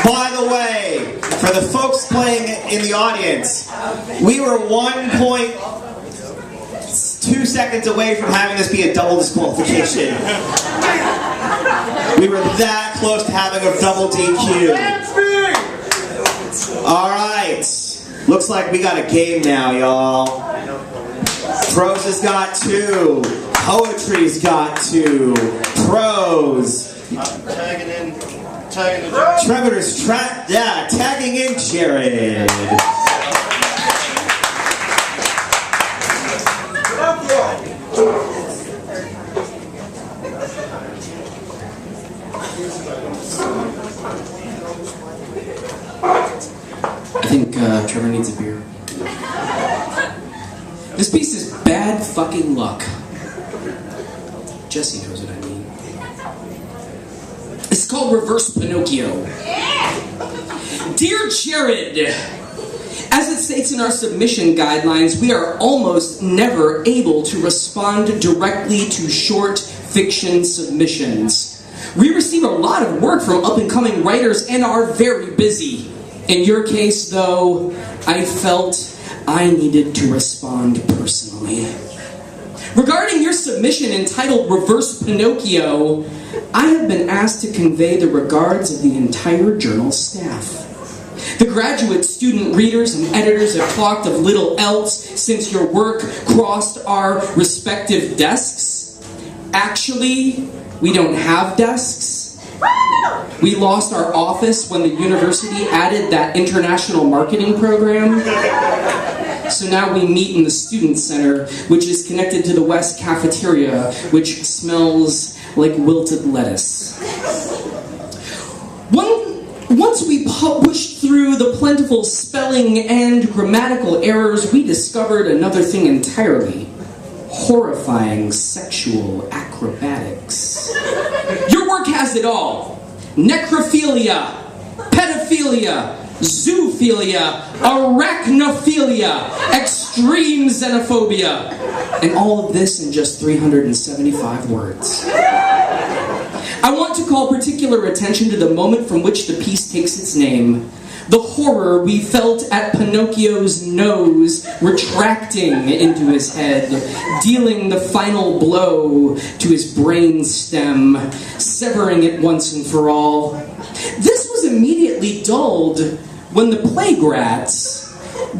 By the way, for the folks playing in the audience, we were 1.2 seconds away from having this be a double disqualification. We were that close to having a double DQ. Alright. Looks like we got a game now, y'all. Prose has got 2. Poetry's got 2. Prose. Tagging in. Trevor's tagging in Jared. I think Trevor needs a beer. This piece is bad fucking luck. Jesse knows what I mean. It's called Reverse Pinocchio. Dear Jared, as it states in our submission guidelines, we are almost never able to respond directly to short fiction submissions. We receive a lot of work from up-and-coming writers and are very busy. In your case, though, I felt I needed to respond personally. Regarding your submission entitled Reverse Pinocchio, I have been asked to convey the regards of the entire journal staff. The graduate student readers and editors have talked of little else since your work crossed our respective desks. Actually, we don't have desks. We lost our office when the university added that international marketing program. So now we meet in the student center, which is connected to the West cafeteria, which smells like wilted lettuce. Once we pushed through the plentiful spelling and grammatical errors, we discovered another thing entirely. Horrifying sexual acrobatics. Your work has it all. Necrophilia, pedophilia, zoophilia, arachnophilia, extreme xenophobia, and all of this in just 375 words. I want to call particular attention to the moment from which the piece takes its name. The horror we felt at Pinocchio's nose retracting into his head, dealing the final blow to his brain stem, severing it once and for all. This was immediately dulled when the plague rats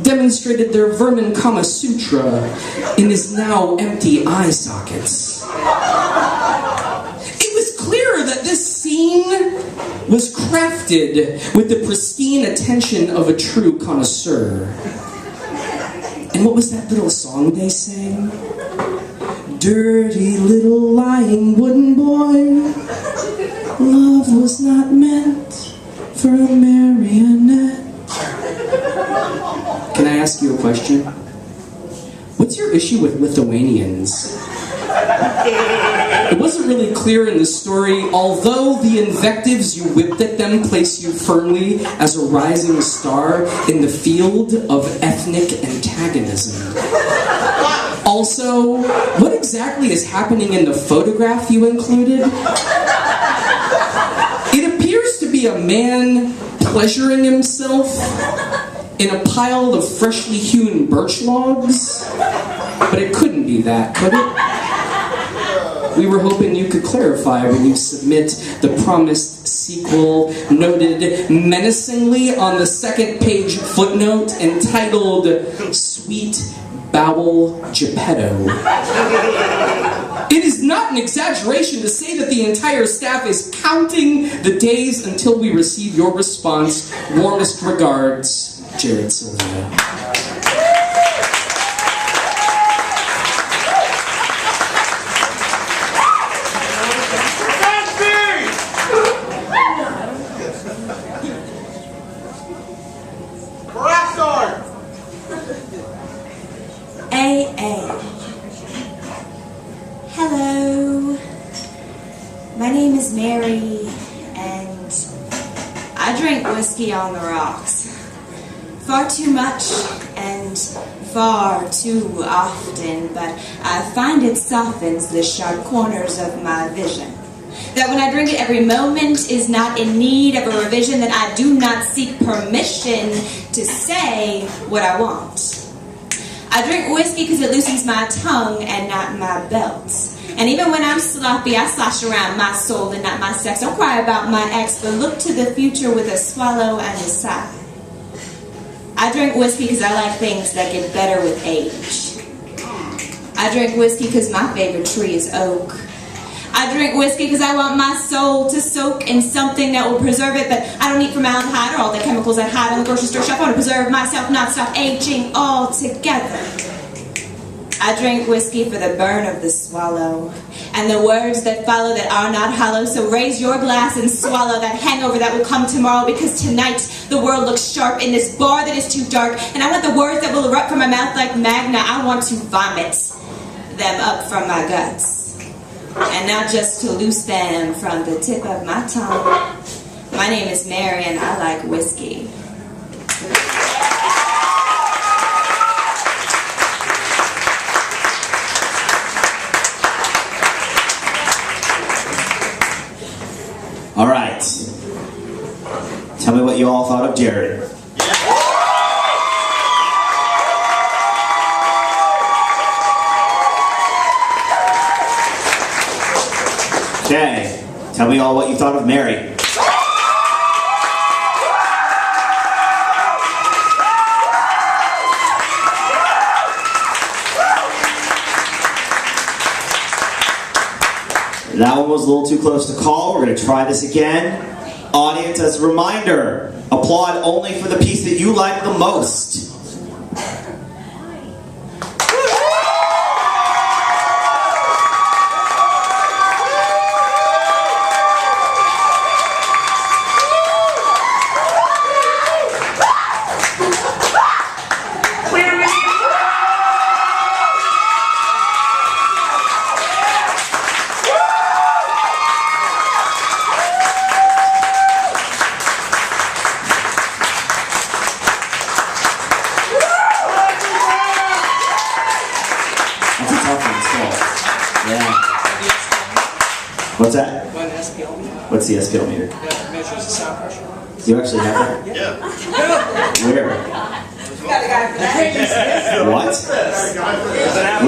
demonstrated their vermin Kama Sutra in his now empty eye sockets. It was clear that this scene was crafted with the pristine attention of a true connoisseur. And what was that little song they sang? Dirty little lying wooden boy, love was not meant for a marionette. Can I ask you a question? What's your issue with Lithuanians? It wasn't really clear in the story, although the invectives you whipped at them place you firmly as a rising star in the field of ethnic antagonism. Also, what exactly is happening in the photograph you included? It appears to be a man pleasuring himself in a pile of freshly hewn birch logs, but it couldn't be that, could it? we were hoping you could clarify when you submit the promised sequel, noted menacingly on the second-page footnote entitled Sweet Bowel Geppetto. It is not an exaggeration to say that the entire staff is counting the days until we receive your response. Warmest regards, Jared Silvia. Hello, my name is Mary, and I drink whiskey on the rocks. Far too much and far too often, but I find it softens the sharp corners of my vision. That when I drink it, every moment is not in need of a revision, that I do not seek permission to say what I want. I drink whiskey because it loosens my tongue and not my belt. And even when I'm sloppy, I slosh around my soul and not my sex. Don't cry about my ex, but look to the future with a swallow and a sigh. I drink whiskey because I like things that get better with age. I drink whiskey because my favorite tree is oak. I drink whiskey because I want my soul to soak in something that will preserve it, but I don't need formaldehyde or all the chemicals that hide on the grocery store shelf. I want to preserve myself, not stop aging altogether. I drink whiskey for the burn of the swallow and the words that follow that are not hollow. So raise your glass and swallow that hangover that will come tomorrow, because tonight the world looks sharp in this bar that is too dark, and I want the words that will erupt from my mouth like magna. I want to vomit them up from my guts. And not just to loose them from the tip of my tongue. My name is Mary, and I like whiskey. All right. Tell me what you all thought of Jared. Okay. Tell me all what you thought of Mary. That one was a little too close to call. We're going to try this again. Audience, as a reminder, applaud only for the piece that you like the most. What's that? What's the SPL meter? That measures the sound pressure. You actually have that? Yeah. Where? What?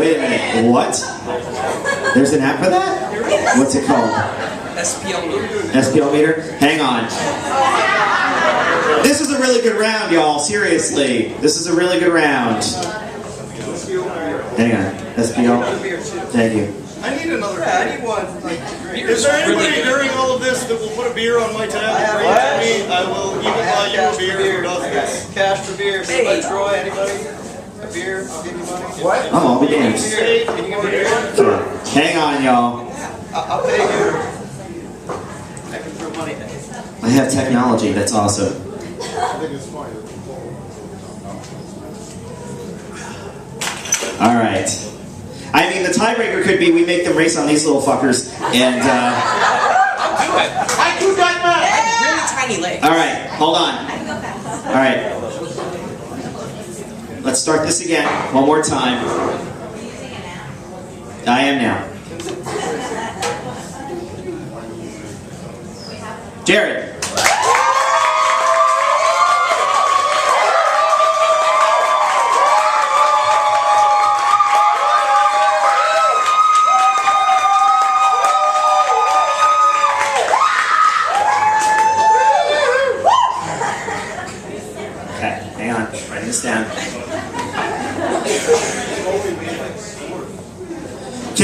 Wait a minute. What? There's an app for that? What's it called? SPL meter. SPL meter? Hang on. This is a really good round, y'all. Seriously. This is a really good round. Hang on. SPL. Thank you. I need another. Yeah, I need one. Is there anybody during all of this that will put a beer on my tab and bring it to me? I will even buy you a beer for nothing. Cash for beer. Hey, Troy, anybody? A beer? I'll give you money. What? I'm all the games. Can you give me a beer? Hang on, y'all. I'll pay you. I can throw money at you. I have technology. That's awesome. All right. I mean, the tiebreaker could be we make them race on these little fuckers, and I'll do it. I do that, man! Really tiny legs. all right, hold on. All right, let's start this again one more time. I am now. Jared.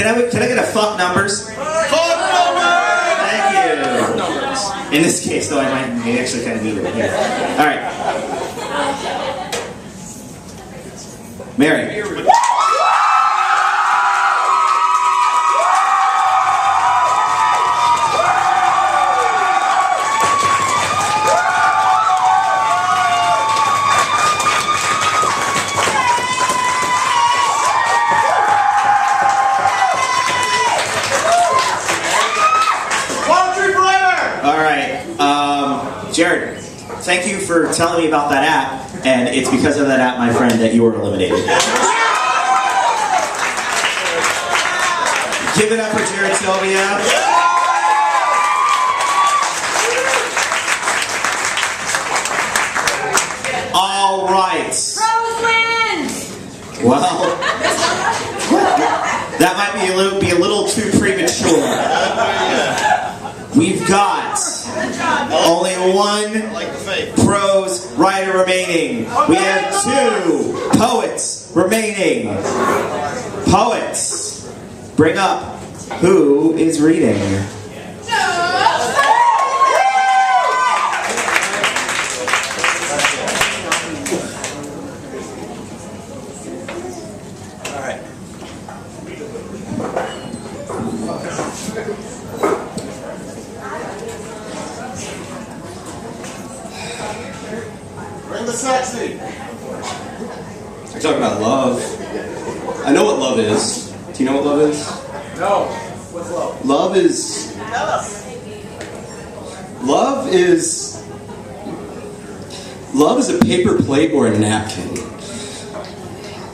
Can I get a fuck numbers? Fuck numbers! Thank you. In this case, though, I actually kind of need it here. All right. Mary. Jared, thank you for telling me about that app, and it's because of that app, my friend, that you were eliminated. Give it up for Jared, Silvia. All right. Prose wins! Well, that might be a little too premature. We've got only one prose writer remaining. We have 2 poets remaining. Poets, bring up who is reading. Sexy. You're talking about love. I know what love is. Do you know what love is? No. What's love? Love is... Tell us. Love is a paper plate or a napkin.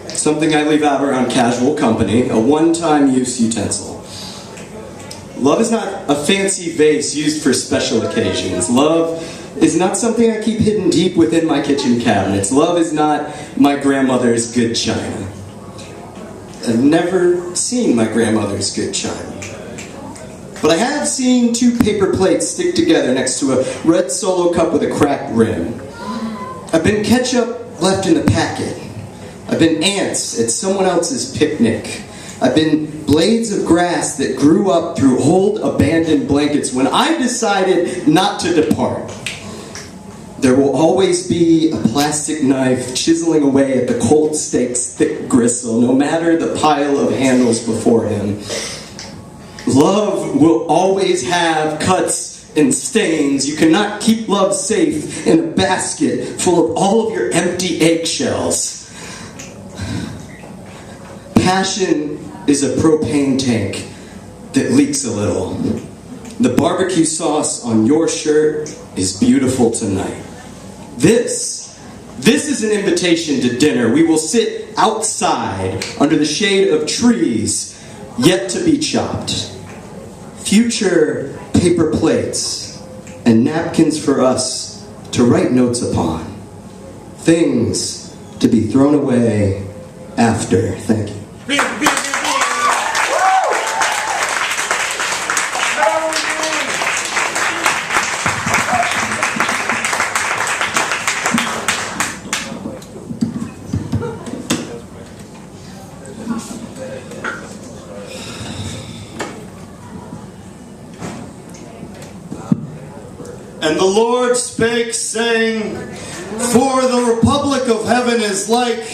Something I leave out around casual company, a one-time use utensil. Love is not a fancy vase used for special occasions. Love is not something I keep hidden deep within my kitchen cabinets. Love is not my grandmother's good china. I've never seen my grandmother's good china. But I have seen 2 paper plates stick together next to a red Solo cup with a cracked rim. I've been ketchup left in the packet. I've been ants at someone else's picnic. I've been blades of grass that grew up through old abandoned blankets when I decided not to depart. There will always be a plastic knife chiseling away at the cold steak's thick gristle, no matter the pile of handles before him. Love will always have cuts and stains. You cannot keep love safe in a basket full of all of your empty eggshells. Passion is a propane tank that leaks a little. The barbecue sauce on your shirt is beautiful tonight. This is an invitation to dinner. We will sit outside under the shade of trees yet to be chopped. Future paper plates and napkins for us to write notes upon. Things to be thrown away after. Thank you. And the Lord spake, saying, for the republic of heaven is like,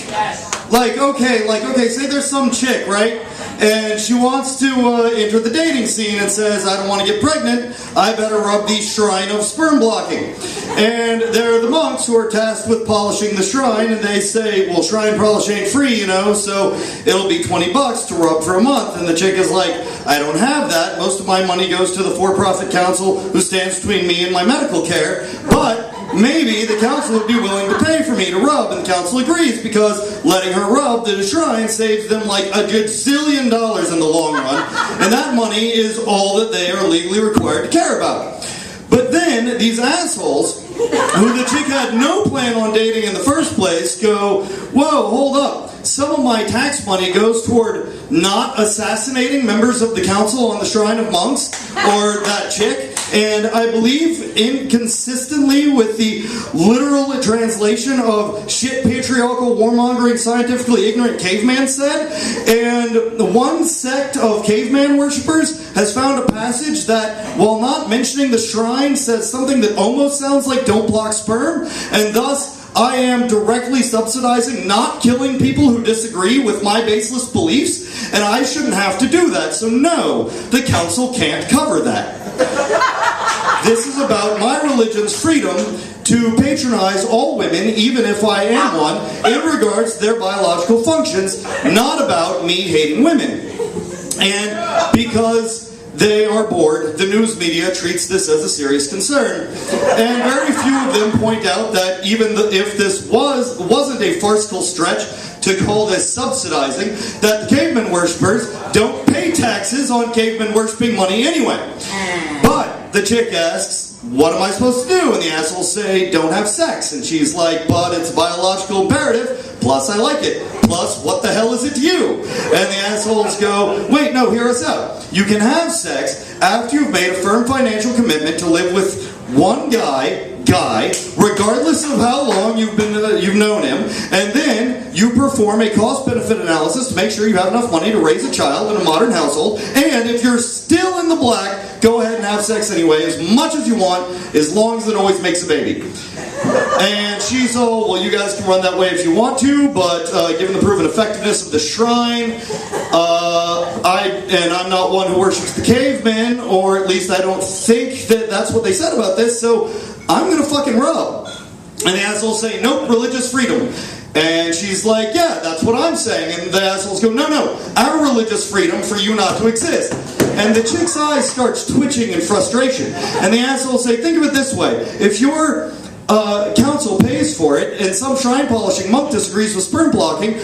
say there's some chick, right? And she wants to enter the dating scene and says, I don't want to get pregnant, I better rub the shrine of sperm blocking. And there are the monks who are tasked with polishing the shrine, and they say, well, shrine polish ain't free, you know, so it'll be $20 to rub for a month. And the chick is like, I don't have that. Most of my money goes to the for-profit council who stands between me and my medical care, but maybe the council would be willing to pay for me to rub, and the council agrees because letting her rub the shrine saves them like $1 gazillion in the long run, and that money is all that they are legally required to care about. But then these assholes, who the chick had no plan on dating in the first place, go, whoa, hold up. Some of my tax money goes toward not assassinating members of the council on the Shrine of Monks, or that chick. And I believe inconsistently with the literal translation of shit patriarchal warmongering scientifically ignorant caveman said. And one sect of caveman worshippers has found a passage that, while not mentioning the shrine, says something that almost sounds like don't block sperm, and thus I am directly subsidizing not killing people who disagree with my baseless beliefs, and I shouldn't have to do that. So no, the council can't cover that. This is about my religion's freedom to patronize all women, even if I am one, in regards to their biological functions, not about me hating women. And because they are bored, the news media treats this as a serious concern. And very few of them point out that even if this wasn't a farcical stretch to call this subsidizing, that the caveman worshippers don't pay taxes on caveman worshipping money anyway. But the chick asks, what am I supposed to do? And the assholes say, don't have sex. And she's like, but it's a biological imperative, plus I like it. Plus, what the hell is it to you? And the assholes go, wait, no, hear us out. You can have sex after you've made a firm financial commitment to live with one guy, regardless of how long you've known him, and then you perform a cost-benefit analysis to make sure you have enough money to raise a child in a modern household, and if you're still in the black, go ahead and have sex anyway, as much as you want, as long as it always makes a baby. And she's all, well, you guys can run that way if you want to, but given the proven effectiveness of the shrine, I'm not one who worships the cavemen, or at least I don't think that that's what they said about this, so I'm gonna fucking rub. And the assholes say, nope, religious freedom. And she's like, yeah, that's what I'm saying. And the assholes go, no, our religious freedom for you not to exist. And the chick's eyes starts twitching in frustration. And the assholes say, think of it this way. If your council pays for it, and some shrine polishing monk disagrees with sperm blocking,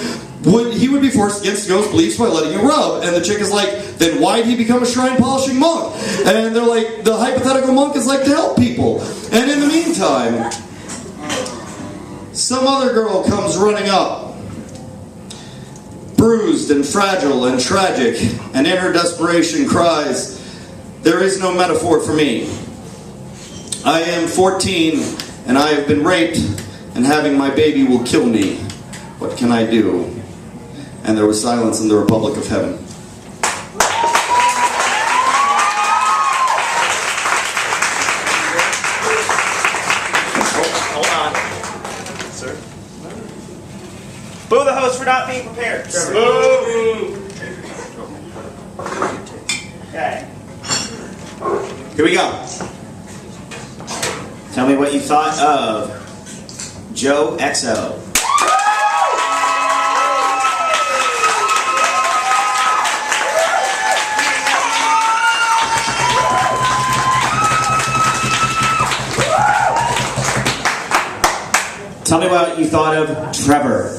he would be forced against ghost beliefs by letting you rub. And the chick is like, then why'd he become a shrine polishing monk? And they're like, the hypothetical monk is like to help people. And in the meantime, some other girl comes running up, bruised and fragile and tragic, and in her desperation cries, there is no metaphor for me. I am 14, and I have been raped, and having my baby will kill me. What can I do? And there was silence in the Republic of Heaven. Hold on. Sir? Boo the host for not being prepared. Boo! Okay. Here we go. Tell me what you thought of Joe XO. Tell me what you thought of Trevor.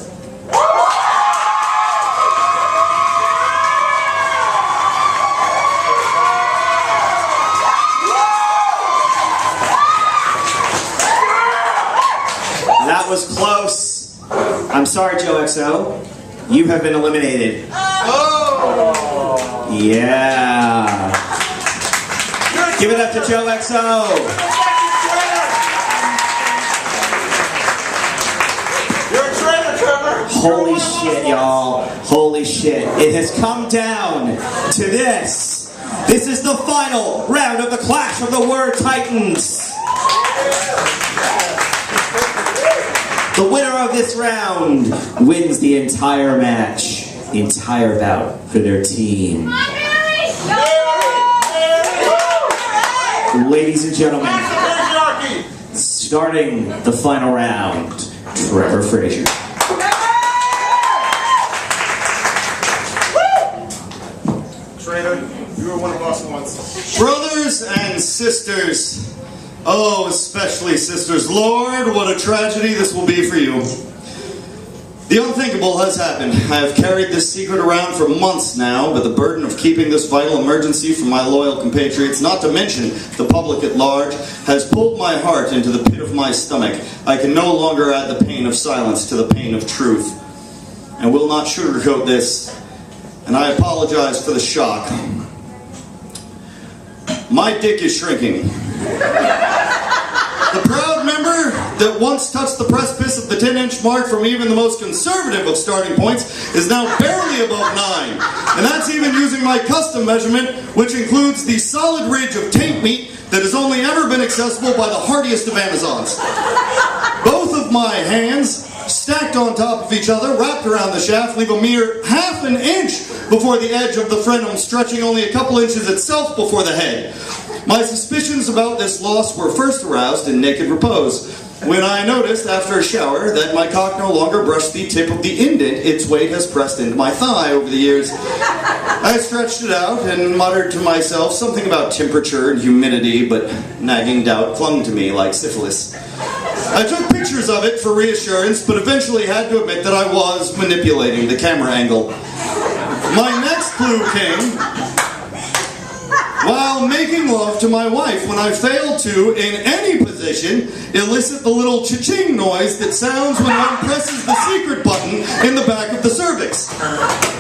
That was close. I'm sorry, Joe XO. You have been eliminated. Oh! Yeah. Give it up to Joe XO. Holy shit, y'all. Holy shit. It has come down to this. This is the final round of the Clash of the Word Titans. The winner of this round wins the entire match, the entire bout for their team. Ladies and gentlemen, starting the final round, Trevor Fraser. You were one of us once. Brothers and sisters, oh, especially sisters, Lord, what a tragedy this will be for you. The unthinkable has happened. I have carried this secret around for months now, but the burden of keeping this vital emergency from my loyal compatriots, not to mention the public at large, has pulled my heart into the pit of my stomach. I can no longer add the pain of silence to the pain of truth, and will not sugarcoat this, and I apologize for the shock. My dick is shrinking. The proud member that once touched the precipice of the 10-inch mark from even the most conservative of starting points is now barely above 9. And that's even using my custom measurement, which includes the solid ridge of taint meat that has only ever been accessible by the hardiest of Amazons. Both of my hands, stacked on top of each other, wrapped around the shaft, leave a mere ½ an inch before the edge of the frenum, stretching only a couple inches itself before the head. My suspicions about this loss were first aroused in naked repose, when I noticed after a shower that my cock no longer brushed the tip of the indent its weight has pressed into my thigh over the years. I stretched it out and muttered to myself something about temperature and humidity, but nagging doubt clung to me like syphilis. I took pictures of it for reassurance, but eventually had to admit that I was manipulating the camera angle. My next clue came while making love to my wife, when I failed to, in any position, elicit the little cha-ching noise that sounds when one presses the secret button in the back of the cervix.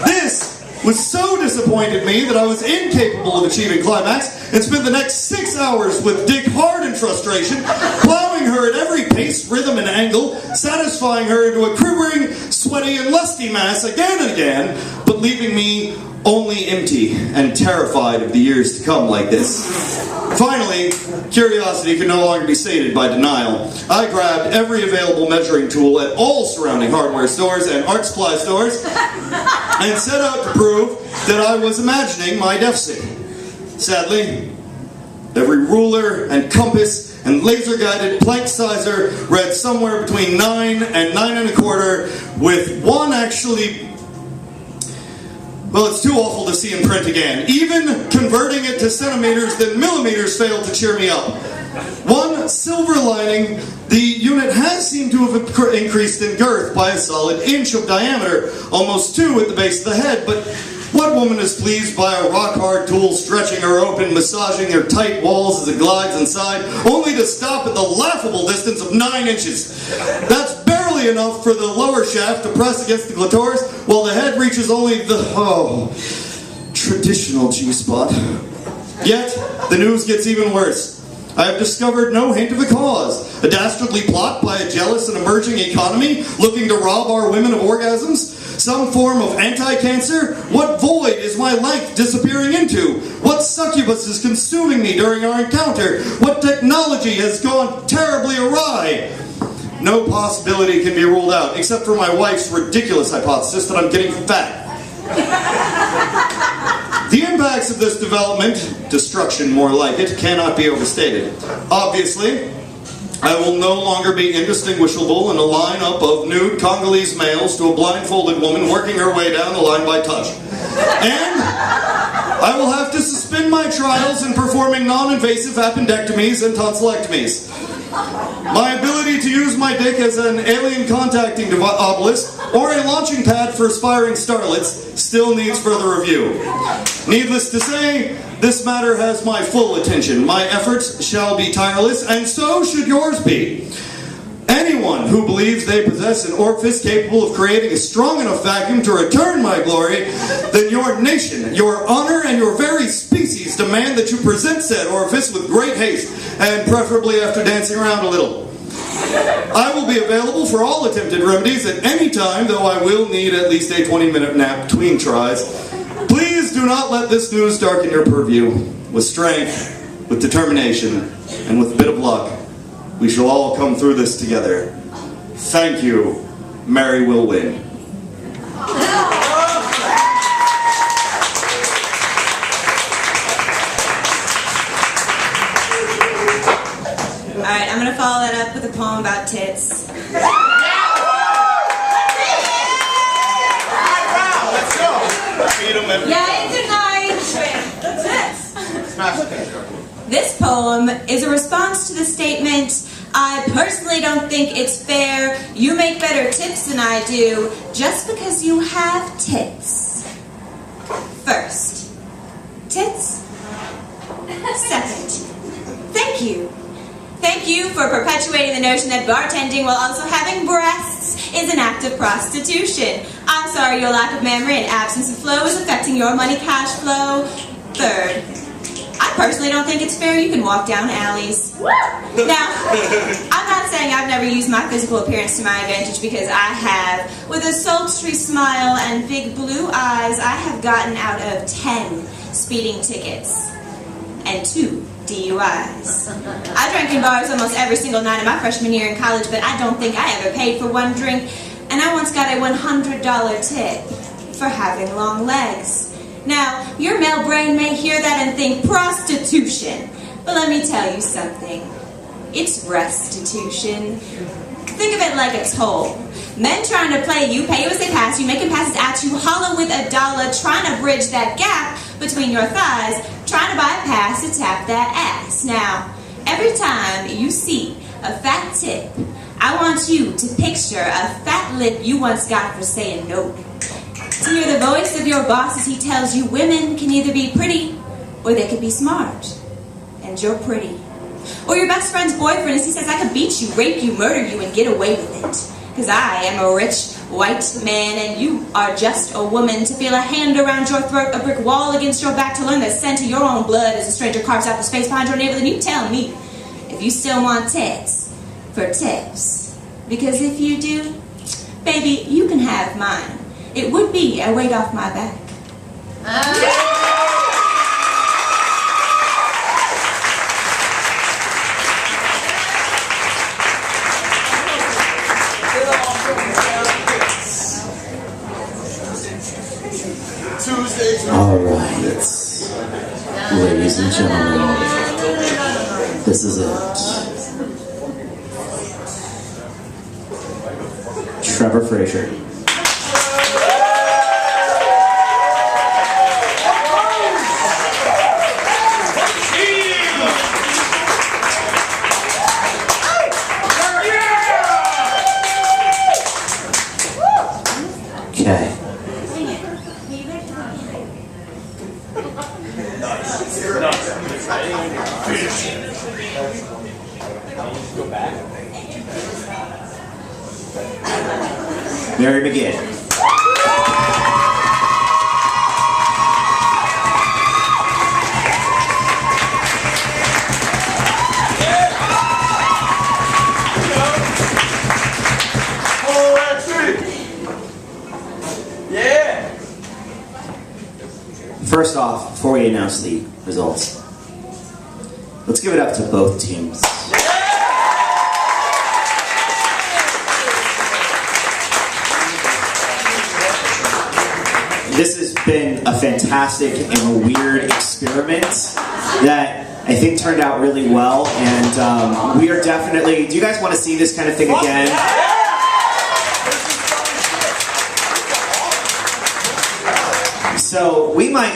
This was so disappointed me that I was incapable of achieving climax and spent the next 6 hours with dick hard in frustration, plowing her at every pace, rhythm, and angle, satisfying her into a quivering, sweaty, and lusty mass again and again, but leaving me only empty and terrified of the years to come like this. Finally, curiosity could no longer be sated by denial. I grabbed every available measuring tool at all surrounding hardware stores and art supply stores and set out to prove that I was imagining my deficit. Sadly, every ruler and compass and laser-guided plank sizer read somewhere between 9 and 9 1/4, with one actually... well, it's too awful to see in print again. Even converting it to centimeters, then millimeters failed to cheer me up. One silver lining, the unit has seemed to have increased in girth by a solid inch of diameter, almost 2 at the base of the head, but what woman is pleased by a rock-hard tool stretching her open, massaging her tight walls as it glides inside, only to stop at the laughable distance of 9 inches? That's barely enough for the lower shaft to press against the clitoris, while the head reaches only the, traditional G-spot. Yet, the news gets even worse. I have discovered no hint of a cause. A dastardly plot by a jealous and emerging economy looking to rob our women of orgasms? Some form of anti-cancer? What void is my life disappearing into? What succubus is consuming me during our encounter? What technology has gone terribly awry? No possibility can be ruled out, except for my wife's ridiculous hypothesis that I'm getting fat. The impacts of this development, destruction more like it, cannot be overstated. Obviously, I will no longer be indistinguishable in a lineup of nude Congolese males to a blindfolded woman working her way down the line by touch. And I will have to suspend my trials in performing non-invasive appendectomies and tonsillectomies. My ability to use my dick as an alien contacting obelisk or a launching pad for aspiring starlets still needs further review. Needless to say, this matter has my full attention. My efforts shall be tireless, and so should yours be. Anyone who believes they possess an orifice capable of creating a strong enough vacuum to return my glory, then your nation, your honor, and your very species demand that you present said orifice with great haste, and preferably after dancing around a little. I will be available for all attempted remedies at any time, though I will need at least a 20-minute nap between tries. Please do not let this news darken your purview. With strength, with determination, and with a bit of luck, we shall all come through this together. Thank you. Mary will win. Alright, I'm gonna follow that up with a poem about tits. Let's go. Feed them every This poem is a response to the statement, I personally don't think it's fair you make better tips than I do just because you have tits. First, tits. Second, thank you. Thank you for perpetuating the notion that bartending while also having breasts is an act of prostitution. I'm sorry your lack of memory and absence of flow is affecting your money cash flow. Third, I personally don't think it's fair. You can walk down alleys. Now, I'm not saying I've never used my physical appearance to my advantage, because I have. With a sultry smile and big blue eyes, I have gotten out of 10 speeding tickets and 2 DUIs. I drank in bars almost every single night of my freshman year in college, but I don't think I ever paid for one drink, and I once got a $100 tip for having long legs. Now, your male brain may hear that and think prostitution, but let me tell you something. It's restitution. Think of it like a toll. Men trying to play you, pay you as they pass you, making passes at you, hollow with $1, trying to bridge that gap between your thighs, trying to buy a pass to tap that ass. Now, every time you see a fat tip, I want you to picture a fat lip you once got for saying no. To hear the voice of your boss as he tells you women can either be pretty or they could be smart. And you're pretty. Or your best friend's boyfriend as he says, I could beat you, rape you, murder you, and get away with it. Because I am a rich white man and you are just a woman. To feel a hand around your throat, a brick wall against your back, to learn the scent of your own blood as a stranger carves out the space behind your navel, then you tell me if you still want tits for tips. Because if you do, baby, you can have mine. It would be a weight off my back. All right, ladies and gentlemen, this is it. Trevor Fraser. Okay. Mary McGinn. First off, before we announce the results, let's give it up to both teams. This has been a fantastic and a weird experiment that I think turned out really well, and we are definitely... Do you guys want to see this kind of thing again? So we might,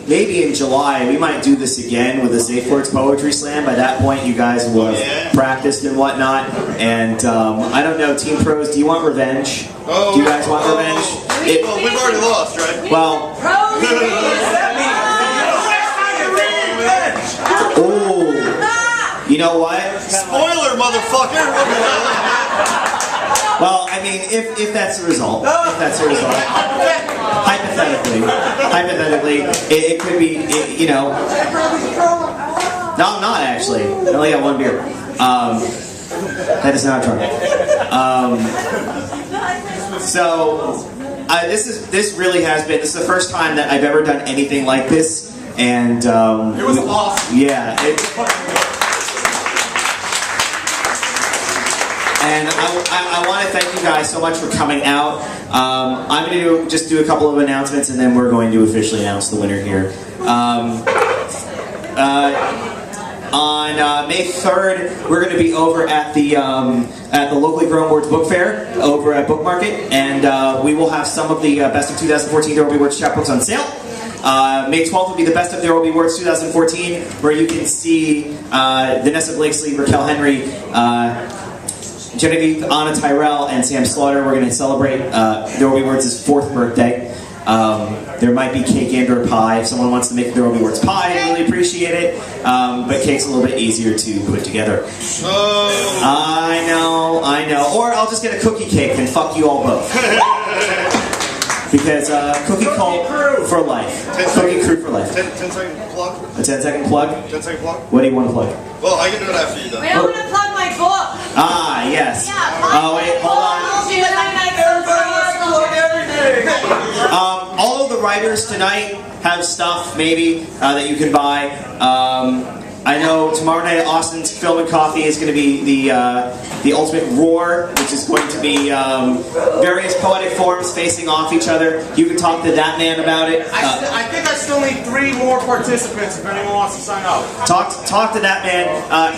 maybe in July, we might do this again with the Safe Words Poetry Slam. By that point, you guys will have practiced and whatnot. And I don't know, Team Prose, do you want revenge? Oh, do you guys want revenge? Well, we've already lost, right? Well... Oh, you know what? Spoiler, motherfucker! Well, I mean, if that's the result, hypothetically, it could be, you know. No, I'm not actually. I only got one beer. That is not drunk. So this really has been. This is the first time that I've ever done anything like this, and it was awesome. Yeah. And I want to thank you guys so much for coming out. I'm going to just do a couple of announcements, and then we're going to officially announce the winner here. On May 3rd, we're going to be over at the locally grown Words Book Fair over at Book Market, and we will have some of the best of 2014 There Will Be Words chapbooks on sale. May 12th will be the best of There Will Be Words 2014, where you can see Vanessa Blakesley, Raquel Henry, Genevieve, Anna Tyrell, and Sam Slaughter. We're going to celebrate There Will Be Words' 4th birthday. There might be cake and or pie. If someone wants to make There Will Be Words pie, I really appreciate it. But cake's a little bit easier to put together. I know. Or I'll just get a cookie cake and fuck you all both. Because Cookie Cult for life. Cookie Crew for life. 10-second plug? A 10-second plug? 10-second plug? What do you want to plug? Well, I can do it after you, though. Wait, I want to plug my book. Ah, yes. Yeah, Oh, wait, hold on. All of the writers tonight have stuff, maybe, that you can buy. I know tomorrow night at Austin's Film and Coffee is going to be the Ultimate Roar, which is going to be various poetic forms facing off each other. You can talk to that man about it. I think I still need 3 more participants if anyone wants to sign up. Talk to that man.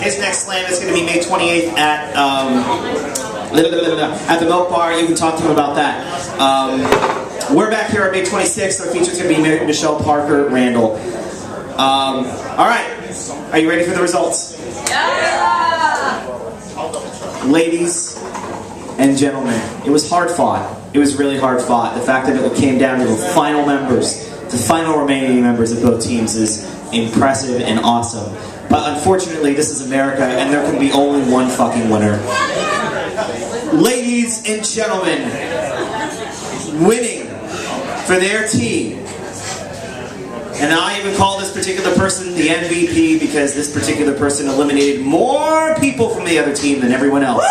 His next slam is going to be May 28th at the Milk Bar. You can talk to him about that. We're back here on May 26th. Our feature's going to be Michelle Parker Randall. All right. Are you ready for the results? Yeah! Ladies and gentlemen, it was hard fought. It was really hard fought. The fact that it came down to the final members, the final remaining members of both teams is impressive and awesome. But unfortunately, this is America, and there can be only one fucking winner. Ladies and gentlemen, winning for their team. And I even call this particular person the MVP because this particular person eliminated more people from the other team than everyone else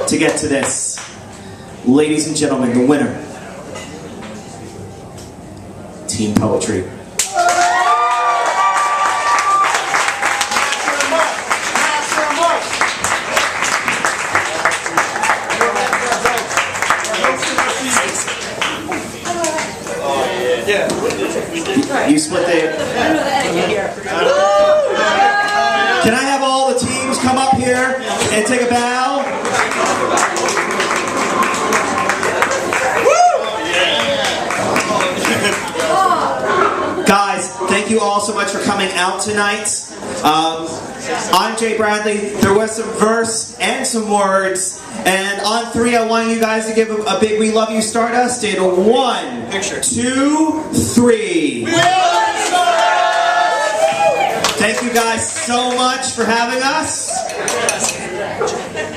to get to this. Ladies and gentlemen, the winner. Team Poetry. You split the... Can I have all the teams come up here and take a bow? Guys, thank you all so much for coming out tonight. I'm Jay Bradley. There was some verse and some words. And on 3, I want you guys to give a big "We Love You" Stardust in 1, 2, 3. Thank you guys so much for having us.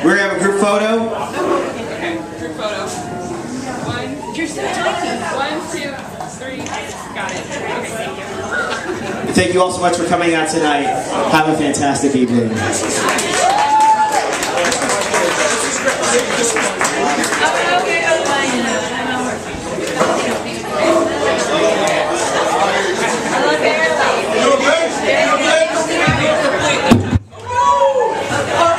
We're gonna have a group photo. Okay, group photo. 1, 2, 3. Got it. Okay, thank you. Thank you all so much for coming out tonight. Have a fantastic evening.